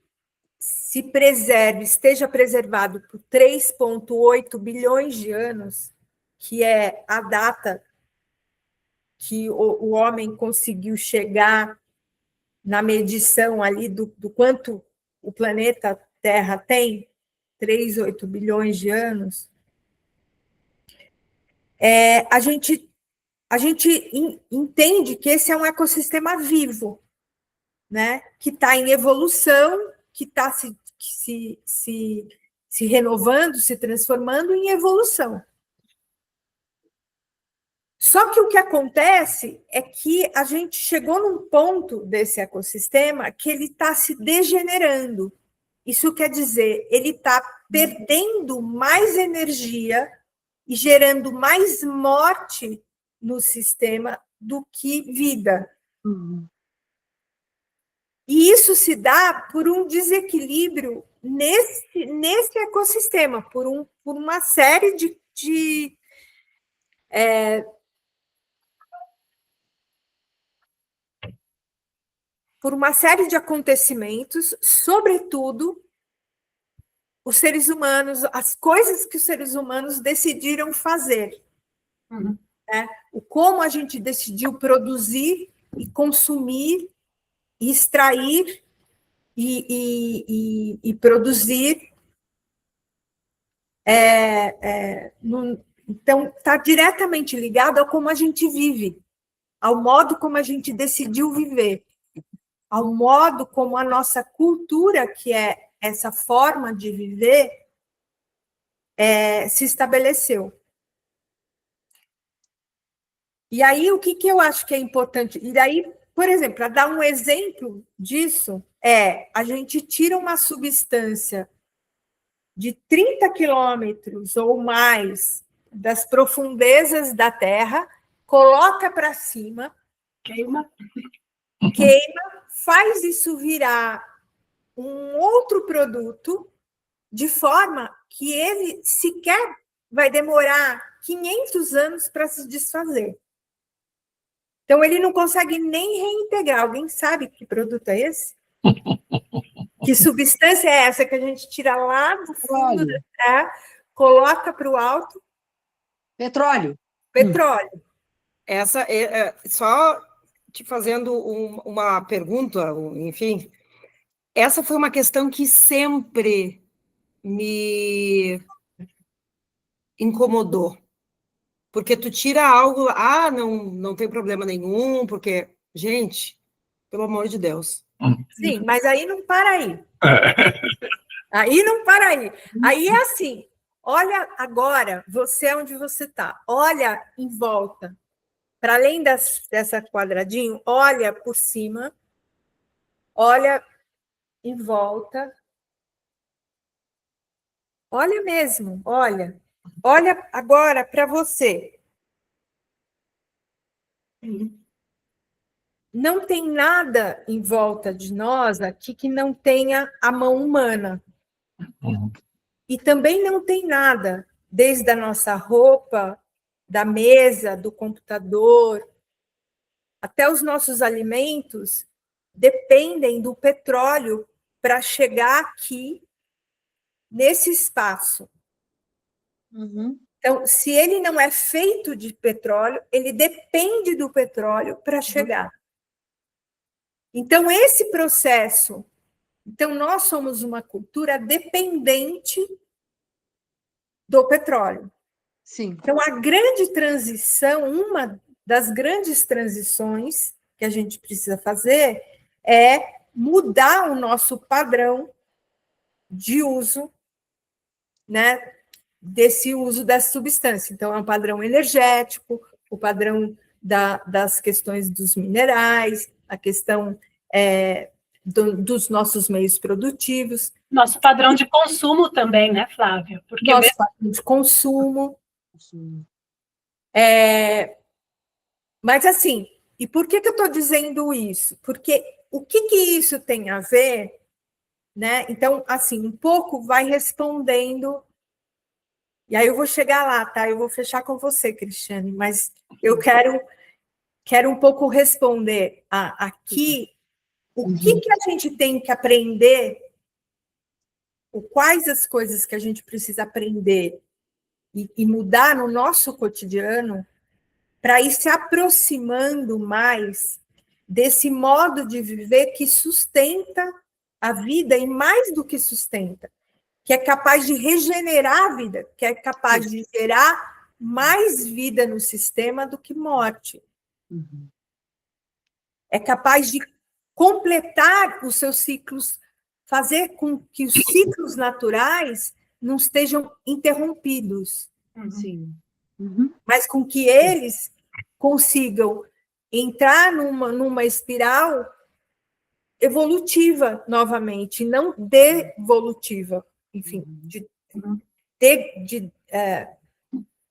se preserve, esteja preservado por 3,8 bilhões de anos, que é a data que o homem conseguiu chegar na medição ali do quanto o planeta Terra tem, 3,8 bilhões de anos, a gente entende que esse é um ecossistema vivo, né? Que está em evolução, que está se renovando, se transformando em evolução. Só que o que acontece é que a gente chegou num ponto desse ecossistema que ele está se degenerando. Isso quer dizer, ele está perdendo mais energia e gerando mais morte no sistema do que vida. Uhum. E isso se dá por um desequilíbrio nesse ecossistema, por uma série por uma série de acontecimentos, sobretudo os seres humanos, as coisas que os seres humanos decidiram fazer. Uhum. Né? O como a gente decidiu produzir e consumir, e extrair e produzir. Então, está diretamente ligado a como a gente vive, ao modo como a gente decidiu viver, ao modo como a nossa cultura, que é essa forma de viver, se estabeleceu. E aí, o que eu acho que é importante? E daí, por exemplo, para dar um exemplo disso, a gente tira uma substância de 30 quilômetros ou mais das profundezas da Terra, coloca para cima, queima, faz isso virar um outro produto, de forma que ele sequer vai demorar 500 anos para se desfazer. Então, ele não consegue nem reintegrar. Alguém sabe que produto é esse? Que substância é essa que a gente tira lá do fundo da terra, coloca para o alto? Petróleo. Petróleo. Essa só te fazendo uma pergunta, enfim, essa foi uma questão que sempre me incomodou, porque tu tira algo, não tem problema nenhum, porque, gente, pelo amor de Deus. Sim, mas aí não para aí. Aí não para aí. Aí é assim, olha agora, você onde você está, olha em volta, para além dessa quadradinho, olha por cima, olha em volta, olha mesmo, olha agora para você. Não tem nada em volta de nós aqui que não tenha a mão humana. E também não tem nada, desde a nossa roupa, da mesa, do computador, até os nossos alimentos, dependem do petróleo para chegar aqui, nesse espaço. Então, se ele não é feito de petróleo, ele depende do petróleo para chegar. Então, esse processo... Então, nós somos uma cultura dependente do petróleo. Sim. Então, a grande transição, uma das grandes transições que a gente precisa fazer é mudar o nosso padrão de uso, né, desse uso dessa substância. Então, é um padrão energético, o padrão das questões dos minerais, a questão dos nossos meios produtivos. Nosso padrão de consumo também, né, Flávia? Porque nosso padrão de consumo. Mas, assim, e por que eu estou dizendo isso? Porque o que isso tem a ver, né? Então, assim, um pouco vai respondendo, e aí eu vou chegar lá, tá? Eu vou fechar com você, Cristiane, mas eu quero um pouco responder aqui o que a gente tem que aprender, quais as coisas que a gente precisa aprender e mudar no nosso cotidiano para ir se aproximando mais desse modo de viver que sustenta a vida, e mais do que sustenta, que é capaz de regenerar a vida, que é capaz de gerar mais vida no sistema do que morte. É capaz de completar os seus ciclos, fazer com que os ciclos naturais não estejam interrompidos. Sim. Mas com que eles consigam entrar numa espiral evolutiva novamente, não devolutiva, enfim,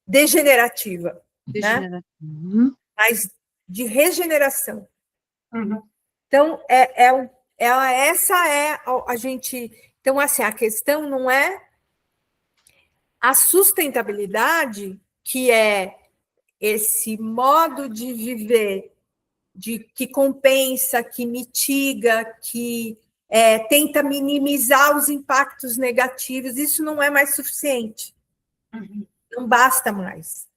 degenerativa, né? Mas de regeneração. Então, essa é a gente... Então, assim, a questão não é a sustentabilidade, que é esse modo de viver que compensa, que mitiga, que tenta minimizar os impactos negativos. Isso não é mais suficiente. Não basta mais.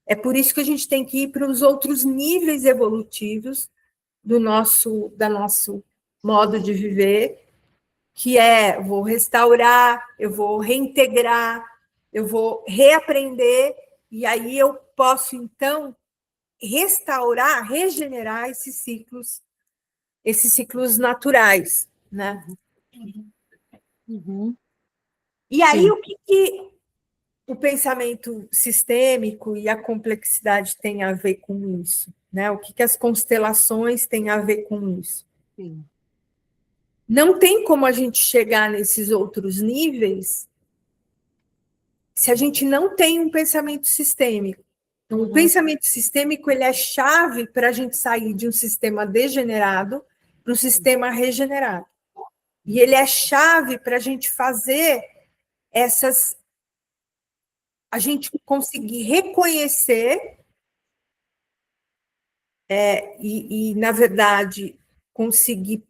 É por isso que a gente tem que ir para os outros níveis evolutivos do nosso modo de viver, que eu vou restaurar, eu vou reintegrar, eu vou reaprender, e aí eu posso, então, restaurar, regenerar esses ciclos naturais, né? E aí, o que o pensamento sistêmico e a complexidade têm a ver com isso, né? O que as constelações têm a ver com isso? Sim. Não tem como a gente chegar nesses outros níveis se a gente não tem um pensamento sistêmico. Então, o pensamento sistêmico, ele é chave para a gente sair de um sistema degenerado para um sistema regenerado. E ele é chave para a gente fazer a gente conseguir reconhecer na verdade, conseguir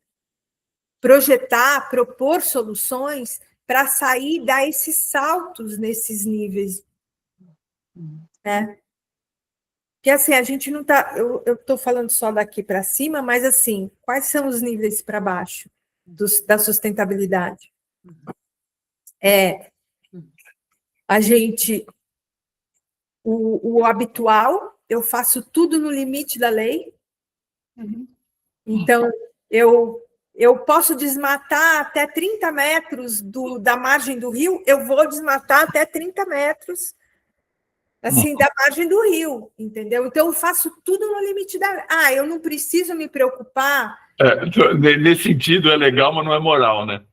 projetar, propor soluções para sair, dar esses saltos nesses níveis, né? Porque, assim, a gente não está... Eu estou falando só daqui para cima, mas, assim, quais são os níveis para baixo da sustentabilidade? A gente... O habitual, eu faço tudo no limite da lei. Então, eu posso desmatar até 30 metros da margem do rio, eu vou desmatar até 30 metros, assim, da margem do rio, entendeu? Então, eu faço tudo no limite da... eu não preciso me preocupar... Nesse sentido, é legal, mas não é moral, né?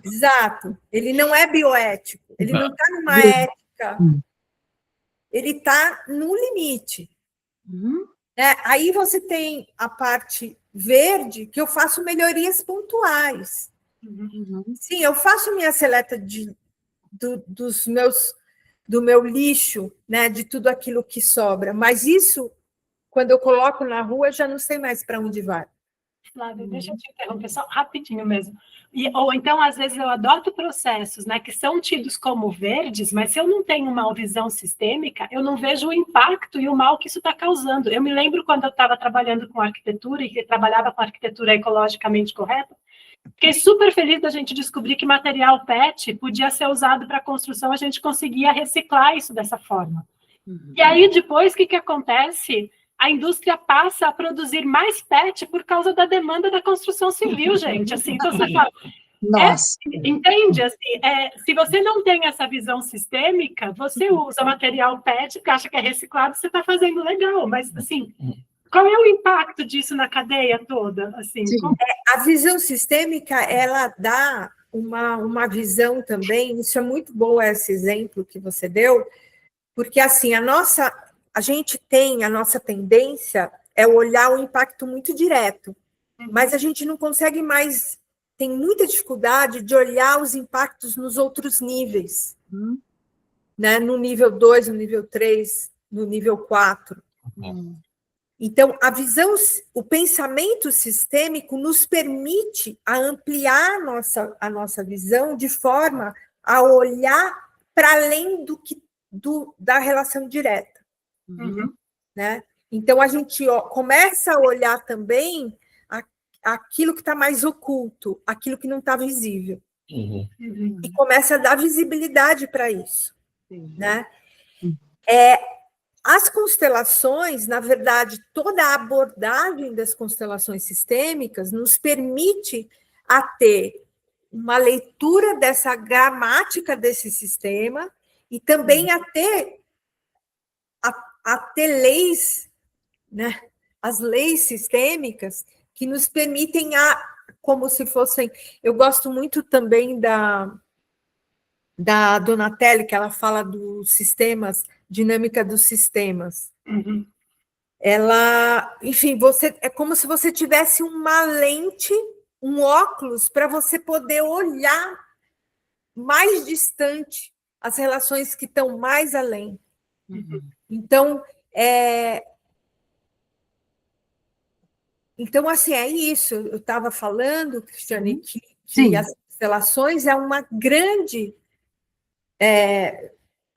Exato. Ele não é bioético, ele não está numa ética, ele está no limite. Aí você tem a parte verde, que eu faço melhorias pontuais. Sim, eu faço minha seleta do meu lixo, né, de tudo aquilo que sobra, mas isso, quando eu coloco na rua, eu já não sei mais para onde vai. Flávia, deixa eu te interromper só rapidinho mesmo. Ou então, às vezes, eu adoto processos, né, que são tidos como verdes, mas se eu não tenho uma visão sistêmica, eu não vejo o impacto e o mal que isso está causando. Eu me lembro quando eu estava trabalhando com arquitetura e que trabalhava com arquitetura ecologicamente correta, fiquei super feliz da gente descobrir que material PET podia ser usado para construção, a gente conseguia reciclar isso dessa forma. E aí, depois, o que acontece? A indústria passa a produzir mais PET por causa da demanda da construção civil, gente. Assim, então você fala... Nossa. Entende? Assim, se você não tem essa visão sistêmica, você usa material PET, porque acha que é reciclado, você está fazendo legal, mas, assim... Qual é o impacto disso na cadeia toda? Assim, a visão sistêmica, ela dá uma visão também, isso é muito bom, esse exemplo que você deu, porque assim, a gente tem, a nossa tendência é olhar o impacto muito direto, mas a gente não consegue mais, tem muita dificuldade de olhar os impactos nos outros níveis, né? No nível 2, no nível 3, no nível 4. Então, o pensamento sistêmico nos permite a ampliar a nossa visão de forma a olhar para além da relação direta. Né? Então, a gente começa a olhar também aquilo que está mais oculto, aquilo que não está visível. E começa a dar visibilidade para isso. Né? As constelações, na verdade, toda a abordagem das constelações sistêmicas nos permite a ter uma leitura dessa gramática desse sistema e também a ter leis, né? As leis sistêmicas que nos permitem como se fossem... Eu gosto muito também da Donatelli, que ela fala dos sistemas, dinâmica dos sistemas. Ela, enfim, é como se você tivesse uma lente, um óculos, para você poder olhar mais distante as relações que estão mais além. Então, assim, é isso. Eu estava falando, Cristiane, que as constelações é uma grande...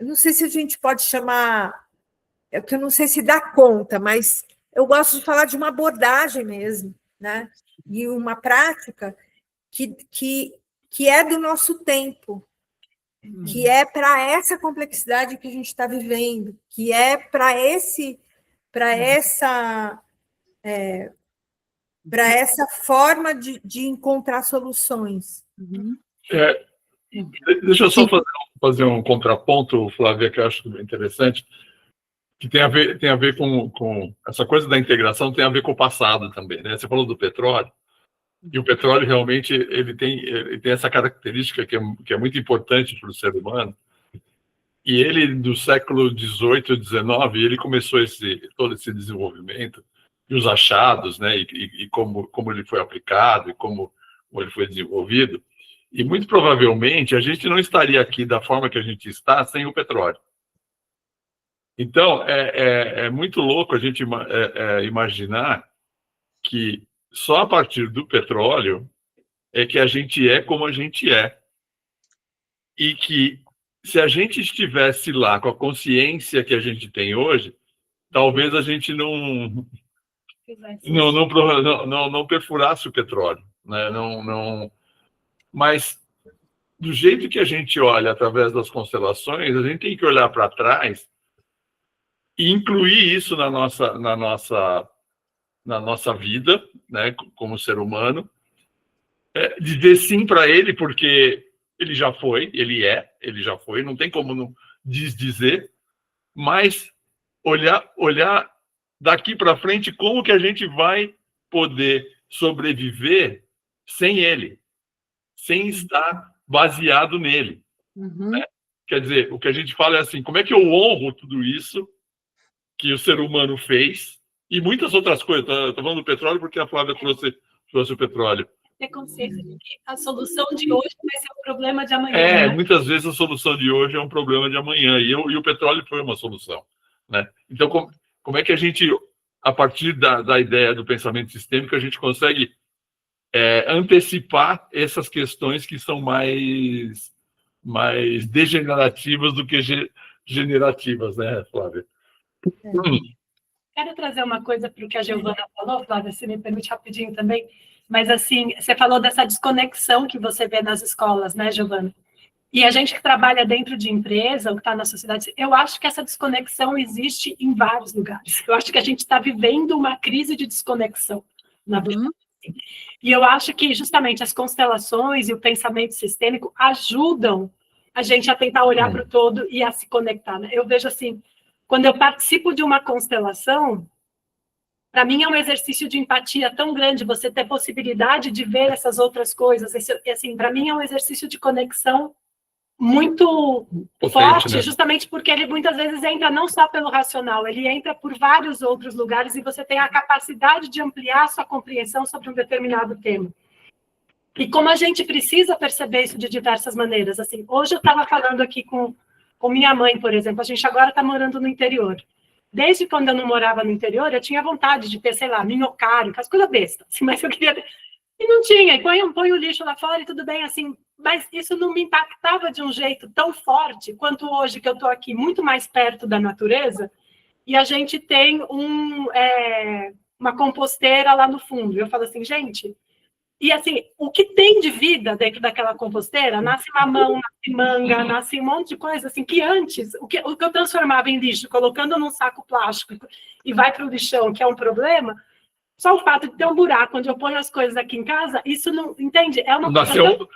não sei se a gente pode chamar, que eu não sei se dá conta, mas eu gosto de falar de uma abordagem mesmo, né? E uma prática que é do nosso tempo, que é para essa complexidade que a gente está vivendo, que é para essa forma de encontrar soluções. Deixa eu só fazer um contraponto, Flávia, que eu acho interessante, que tem a ver com essa coisa da integração, tem a ver com o passado também, né? Você falou do petróleo, e o petróleo realmente ele tem essa característica que é muito importante para o ser humano, e ele, do século XVIII, XIX, ele começou todo esse desenvolvimento, e os achados, né? E como ele foi aplicado, e como ele foi desenvolvido. E, muito provavelmente, a gente não estaria aqui da forma que a gente está sem o petróleo. Então, é muito louco a gente imaginar que só a partir do petróleo é que a gente é como a gente é. E que, se a gente estivesse lá com a consciência que a gente tem hoje, talvez a gente não perfurasse o petróleo. Né? Mas, do jeito que a gente olha através das constelações, a gente tem que olhar para trás e incluir isso na nossa vida, né, como ser humano, dizer sim para ele, porque ele já foi, ele já foi, não tem como não desdizer, mas olhar daqui para frente como que a gente vai poder sobreviver sem ele, sem estar baseado nele. Né? Quer dizer, o que a gente fala é assim, como é que eu honro tudo isso que o ser humano fez E muitas outras coisas. Estou falando do petróleo porque a Flávia trouxe o petróleo. Ter consciência de que a solução de hoje vai ser o problema de amanhã. Né? Muitas vezes a solução de hoje é um problema de amanhã, e o petróleo foi uma solução. Né? Então, como é que a gente, a partir da ideia do pensamento sistêmico, a gente consegue antecipar essas questões que são mais degenerativas do que generativas, né, Flávia? Quero trazer uma coisa para o que a Giovana falou, Flávia, se me permite rapidinho também, mas assim, você falou dessa desconexão que você vê nas escolas, né, Giovana? E a gente que trabalha dentro de empresa, ou que está na sociedade, eu acho que essa desconexão existe em vários lugares. Eu acho que a gente está vivendo uma crise de desconexão, na verdade. E eu acho que justamente as constelações e o pensamento sistêmico ajudam a gente a tentar olhar para o todo e a se conectar. Né? Eu vejo assim, quando eu participo de uma constelação, para mim é um exercício de empatia tão grande, você ter possibilidade de ver essas outras coisas. Assim, para mim é um exercício de conexão muito potente, forte, né? Justamente porque ele muitas vezes entra não só pelo racional, ele entra por vários outros lugares e você tem a capacidade de ampliar a sua compreensão sobre um determinado tema. E como a gente precisa perceber isso de diversas maneiras. Assim, hoje eu estava falando aqui com minha mãe, por exemplo, a gente agora está morando no interior. Desde quando eu não morava no interior, eu tinha vontade de ter, sei lá, minhocário, as coisas bestas, assim, mas eu queria ter... E não tinha, e põe o lixo lá fora e tudo bem, assim, mas isso não me impactava de um jeito tão forte quanto hoje, que eu estou aqui muito mais perto da natureza, e a gente tem uma composteira lá no fundo. Eu falo assim, gente... E, assim, o que tem de vida dentro daquela composteira, nasce mamão, nasce manga, nasce um monte de coisa, assim, que antes, o que eu transformava em lixo, colocando num saco plástico e vai para o lixão, que é um problema, só o fato de ter um buraco onde eu ponho as coisas aqui em casa, isso não, entende? É uma Nasceu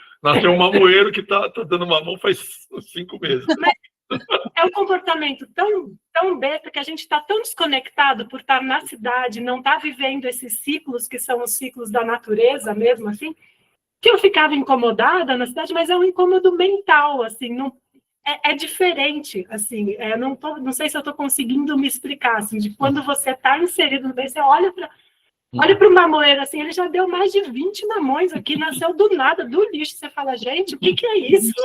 um mamoeiro que tá dando mamão faz 5 meses. É um comportamento tão besta que a gente está tão desconectado por estar na cidade, não estar vivendo esses ciclos que são os ciclos da natureza mesmo, assim, que eu ficava incomodada na cidade, mas é um incômodo mental, assim, não, é diferente, assim, não sei se eu estou conseguindo me explicar, assim, de quando você está inserido no meio, você olha para o mamoeiro, assim, ele já deu mais de 20 mamões aqui, nasceu do nada, do lixo, você fala, gente, o que é isso?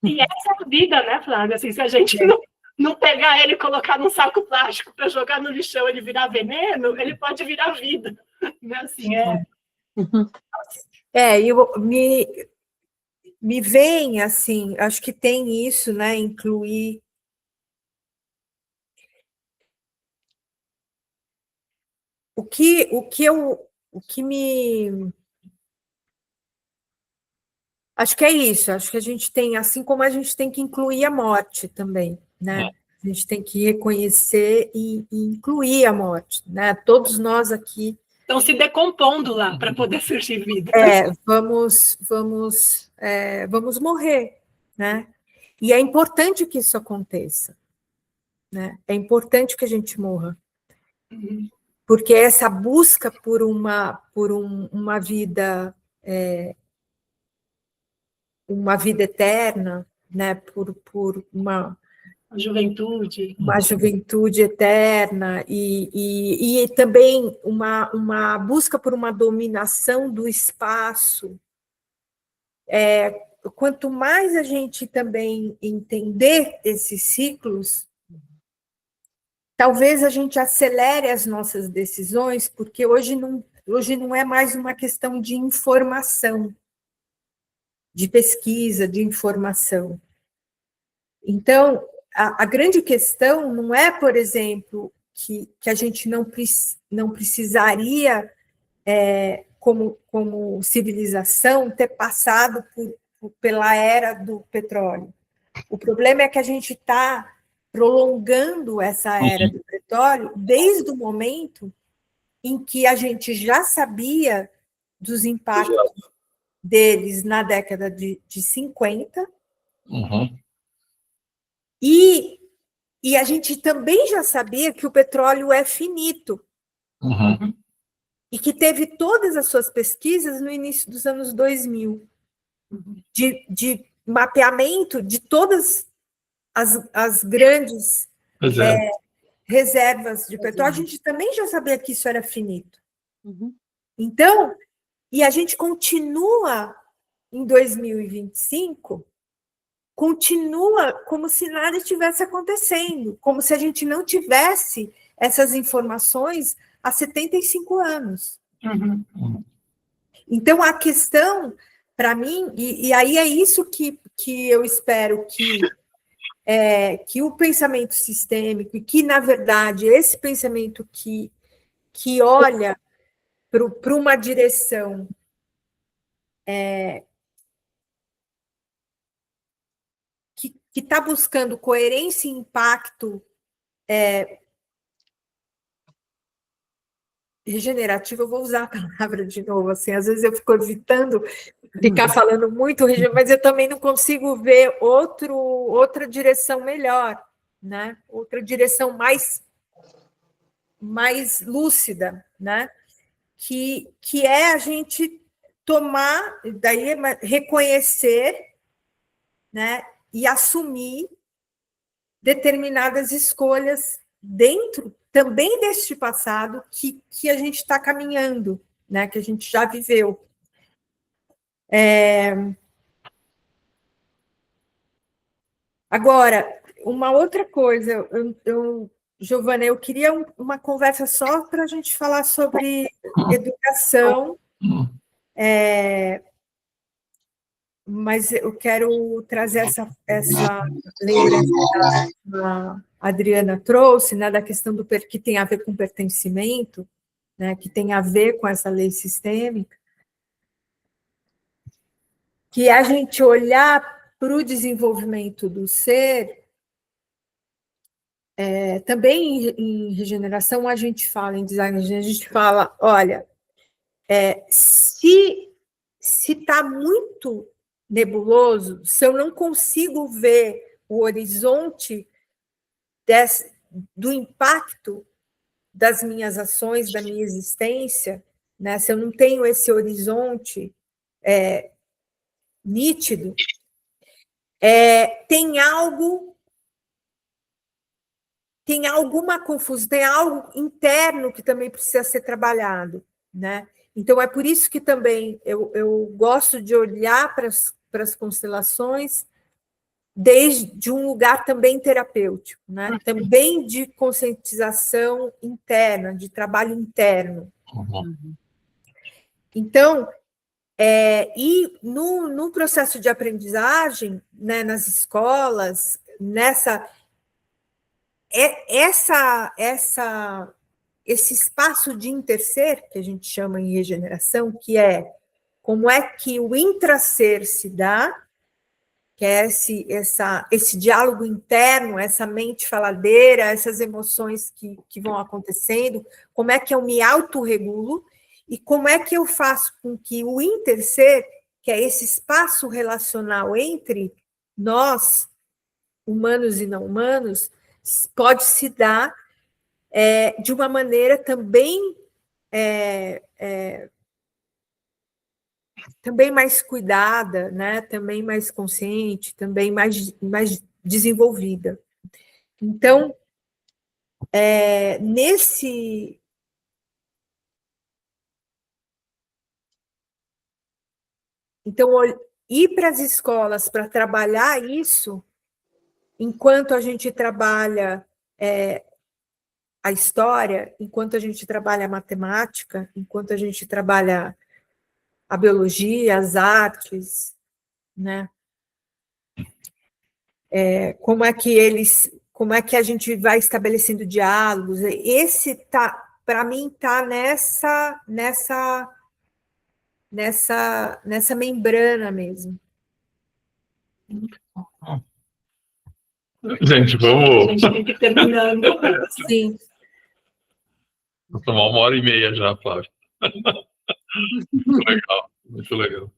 E essa é a vida, né, Flávia? Assim, se a gente não pegar ele e colocar num saco plástico para jogar no lixão, ele virar veneno, ele pode virar vida. Né? Assim, me vem, assim, acho que tem isso, né, incluir... O que me... Acho que é isso, acho que a gente tem, assim como a gente tem que incluir a morte também, né? A gente tem que reconhecer e incluir a morte, né? Todos nós aqui... Estão se decompondo lá para poder surgir vida. Vamos morrer, né? E é importante que isso aconteça, né? É importante que a gente morra. Porque essa busca por uma vida... uma vida eterna, né, por uma juventude eterna e também uma busca por uma dominação do espaço. Quanto mais a gente também entender esses ciclos, talvez a gente acelere as nossas decisões, porque hoje não é mais uma questão de informação, de pesquisa, de informação. Então, a grande questão não é, por exemplo, que a gente não precisaria, como civilização, ter passado pela era do petróleo. O problema é que a gente está prolongando essa era do petróleo desde o momento em que a gente já sabia dos impactos deles na década de 50, e a gente também já sabia que o petróleo é finito, e que teve todas as suas pesquisas no início dos anos 2000, de mapeamento de todas as grandes reservas de petróleo, a gente também já sabia que isso era finito. Uhum. Então, e a gente continua em 2025, continua como se nada estivesse acontecendo, como se a gente não tivesse essas informações há 75 anos. Uhum. Então, a questão, para mim, e aí é isso que eu espero que o pensamento sistêmico, e que, na verdade, esse pensamento que olha para uma direção que está buscando coerência e impacto regenerativo, eu vou usar a palavra de novo, assim, às vezes eu fico evitando ficar falando muito, mas eu também não consigo ver outra direção melhor, né? Outra direção mais lúcida, né? Que é a gente tomar, daí reconhecer, né? E assumir determinadas escolhas dentro também deste passado que a gente está caminhando, né? Que a gente já viveu. Agora, uma outra coisa, Giovana, eu queria uma conversa só para a gente falar sobre educação, mas eu quero trazer essa lembrança que a Adriana trouxe, né, da questão que tem a ver com pertencimento, né, que tem a ver com essa lei sistêmica, que é a gente olhar para o desenvolvimento do ser. Também em regeneração a gente fala, em design, a gente fala, olha, se está muito nebuloso, se eu não consigo ver o horizonte do impacto das minhas ações, da minha existência, né, se eu não tenho esse horizonte nítido, tem alguma confusão, tem algo interno que também precisa ser trabalhado, né? Então, é por isso que também eu gosto de olhar para as constelações desde um lugar também terapêutico, né? Também de conscientização interna, de trabalho interno. Uhum. Então, e no processo de aprendizagem, né, nas escolas, esse espaço de interser, que a gente chama em regeneração, que é como é que o intraser se dá, que é esse diálogo interno, essa mente faladeira, essas emoções que vão acontecendo, como é que eu me autorregulo e como é que eu faço com que o interser, que é esse espaço relacional entre nós, humanos e não humanos, pode se dar de uma maneira também mais cuidada, né? Também mais consciente, também mais desenvolvida. Então, ir para as escolas para trabalhar isso, enquanto a gente trabalha a história, enquanto a gente trabalha a matemática, enquanto a gente trabalha a biologia, as artes, né? Como é que a gente vai estabelecendo diálogos? Esse para mim está nessa membrana mesmo. Gente, vamos. A gente tem que ir terminando. Sim. Vou tomar 1h30 já, Flávia. Muito legal, muito legal.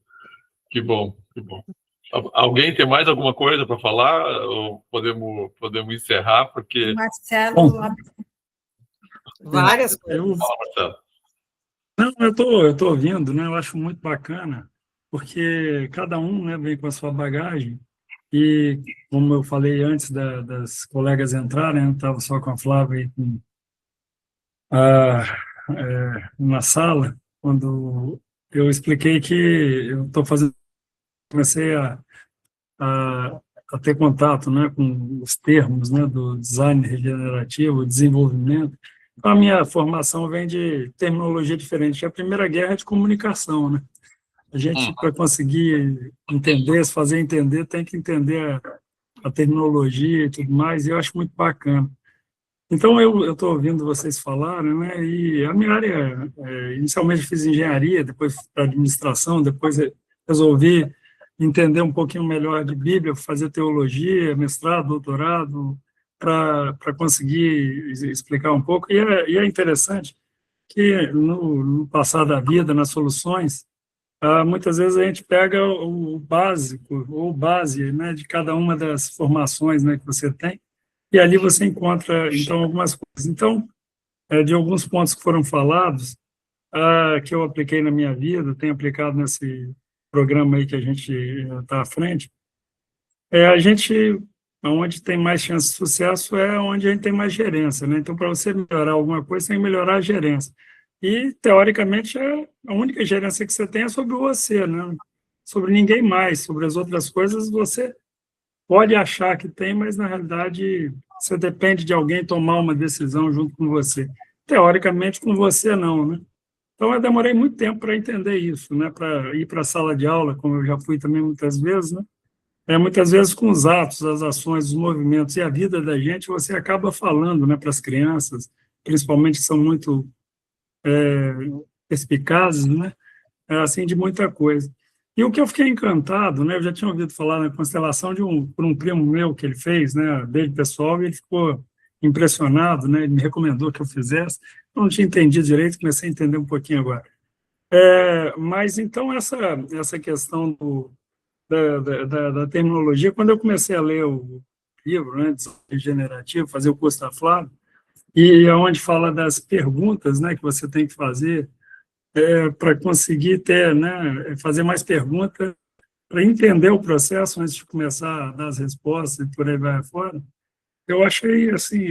Que bom, que bom. Alguém tem mais alguma coisa para falar? Ou podemos encerrar? Porque. Marcelo. Várias coisas. Fala, Marcelo. Não, eu tô ouvindo, né? Eu acho muito bacana, porque cada um, né, vem com a sua bagagem E, como eu falei antes das colegas entrarem, eu estava só com a Flávia aí na sala, quando eu expliquei que eu estou fazendo, comecei a, a ter contato, né, com os termos, né, do design regenerativo, desenvolvimento. Então, a minha formação vem de terminologia diferente. A primeira guerra é de comunicação, né? A gente, para conseguir entender, se fazer entender, tem que entender a terminologia e tudo mais, e eu acho muito bacana. Então, eu estou ouvindo vocês falarem, né, e a minha área, inicialmente fiz engenharia, depois para administração, depois resolvi entender um pouquinho melhor de Bíblia, fazer teologia, mestrado, doutorado, para conseguir explicar um pouco. E é interessante que no passar da vida, nas soluções, muitas vezes a gente pega o básico, ou base, né, de cada uma das formações, né, que você tem, e ali você encontra, então, algumas coisas. Então, de alguns pontos que foram falados, que eu apliquei na minha vida, tenho aplicado nesse programa aí que a gente está à frente, a gente, onde tem mais chance de sucesso é onde a gente tem mais gerência, né? Então, para você melhorar alguma coisa, tem que melhorar a gerência. E, teoricamente, a única gerência que você tem é sobre você, né? Sobre ninguém mais, sobre as outras coisas você pode achar que tem, mas, na realidade, você depende de alguém tomar uma decisão junto com você. Teoricamente, com você não, né? Então, eu demorei muito tempo para entender isso, né? Para ir para a sala de aula, como eu já fui também muitas vezes, né? Muitas vezes com os atos, as ações, os movimentos e a vida da gente, você acaba falando, né, para as crianças, principalmente que são muito perspicazes, né? Assim, de muita coisa. E o que eu fiquei encantado, né? Eu já tinha ouvido falar na constelação por um primo meu que ele fez, né? Dele pessoal, e ele ficou impressionado, né? Ele me recomendou que eu fizesse. Eu não tinha entendido direito, comecei a entender um pouquinho agora. Mas então essa questão da terminologia, quando eu comecei a ler o livro, né, de regenerativo, fazer o curso da Flávia, e onde fala das perguntas, né, que você tem que fazer para conseguir ter, né, fazer mais perguntas, para entender o processo antes de começar a dar as respostas e por aí vai fora, eu achei, assim,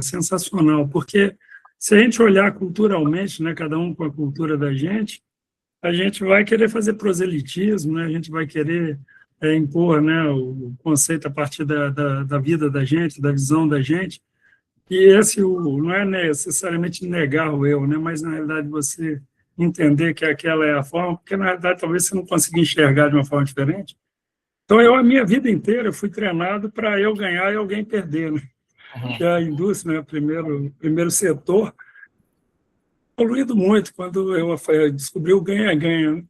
sensacional, porque se a gente olhar culturalmente, né, cada um com a cultura da gente, a gente vai querer fazer proselitismo, né, a gente vai querer impor, né, o conceito a partir da vida da gente, da visão da gente, e não é necessariamente negar o eu, né, mas, na realidade, você entender que aquela é a forma, porque, na realidade, talvez você não consiga enxergar de uma forma diferente. Então, a minha vida inteira, eu fui treinado para eu ganhar e alguém perder, né? Que a indústria, né, o primeiro setor, evoluído muito quando eu descobri o ganha-ganha, né?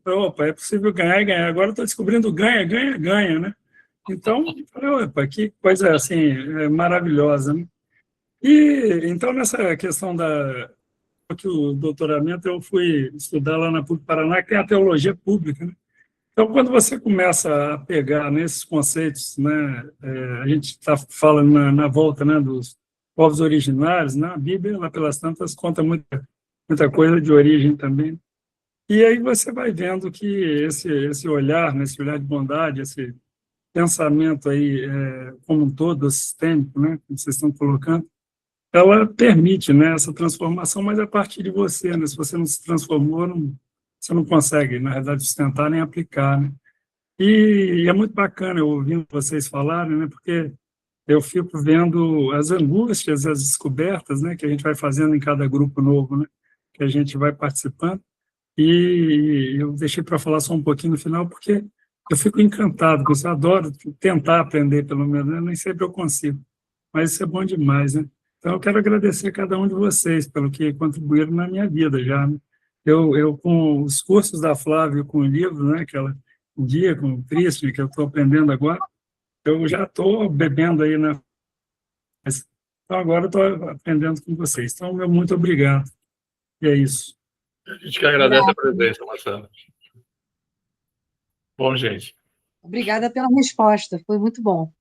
Opa, é possível ganhar e ganhar. Agora eu estou descobrindo o ganha-ganha-ganha, né? Então, opa, que coisa, assim, maravilhosa, né? E, então, nessa questão que o doutoramento, eu fui estudar lá na PUC Paraná, que tem a teologia pública, né? Então, quando você começa a pegar nesses conceitos, né, a gente fala na volta, né, dos povos originários, né, a Bíblia, lá pelas tantas, conta muita coisa de origem também. E aí você vai vendo que esse olhar, né, esse olhar de bondade, esse pensamento aí, como um todo, sistêmico, né, que vocês estão colocando, ela permite, né, essa transformação, mas a partir de você, né? Se você não se transformou, você não consegue, na verdade, sustentar nem aplicar, né? E é muito bacana eu ouvindo vocês falarem, né, porque eu fico vendo as angústias, as descobertas, né, que a gente vai fazendo em cada grupo novo, né, que a gente vai participando, e eu deixei para falar só um pouquinho no final, porque eu fico encantado com isso, eu adoro tentar aprender, pelo menos, né? Nem sempre eu consigo, mas isso é bom demais, né? Então, eu quero agradecer a cada um de vocês pelo que contribuíram na minha vida já, né? Eu com os cursos da Flávia, com o livro, né, que ela guia, com o Christian, que eu estou aprendendo agora, eu já estou bebendo aí, né? Então, agora eu estou aprendendo com vocês. Então, meu muito obrigado. E é isso. A gente que agradece a presença, Marcelo. Bom, gente. Obrigada pela resposta, foi muito bom.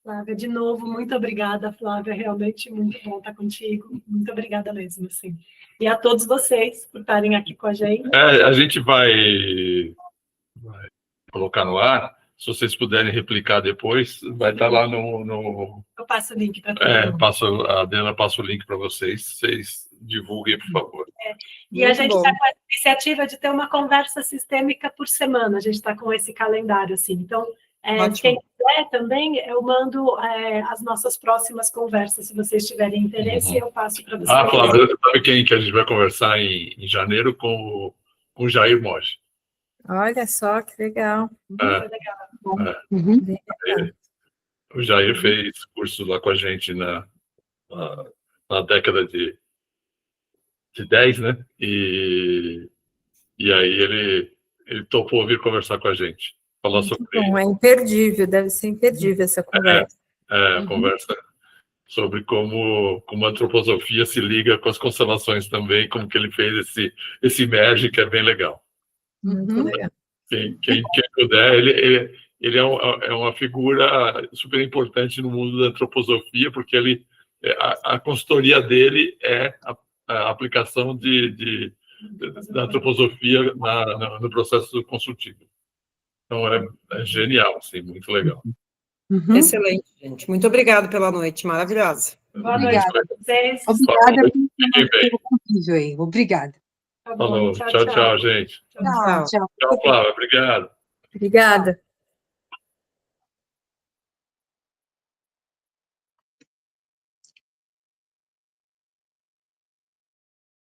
Flávia, de novo, muito obrigada, Flávia, realmente muito bom estar contigo, muito obrigada mesmo, assim. E a todos vocês por estarem aqui com a gente. A gente vai colocar no ar, se vocês puderem replicar depois, vai estar lá no Eu passo o link para todo mundo. a Adriana passa o link para vocês divulguem, por favor. E a Muito gente bom. está com a iniciativa de ter uma conversa sistêmica por semana, a gente está com esse calendário, assim. Então, Ótimo. quem quiser também, eu mando as nossas próximas conversas, se vocês tiverem interesse, eu passo para vocês. Flávia, sabe quem que a gente vai conversar em janeiro com o Jair Mogi? Olha só que legal. Uhum. Bem legal. O Jair fez curso lá com a gente na década de 10, né? E aí ele topou vir conversar com a gente, falar sobre Bom, é imperdível, deve ser imperdível essa conversa. a conversa sobre como a antroposofia se liga com as constelações também, como que ele fez esse merge, que é bem legal. Muito legal. Quem puder, ele é uma figura super importante no mundo da antroposofia, porque a consultoria dele é a aplicação da antroposofia no processo consultivo. Então, é genial, assim, muito legal. Uhum. Excelente, gente. Muito obrigada pela noite maravilhosa. Boa noite para vocês. Obrigada Fiquem bem. pelo convívio aí. Obrigada. Tá bom, Falou. Tchau, gente. Tchau. Tchau. Tchau, Flávia. Obrigado. Obrigada.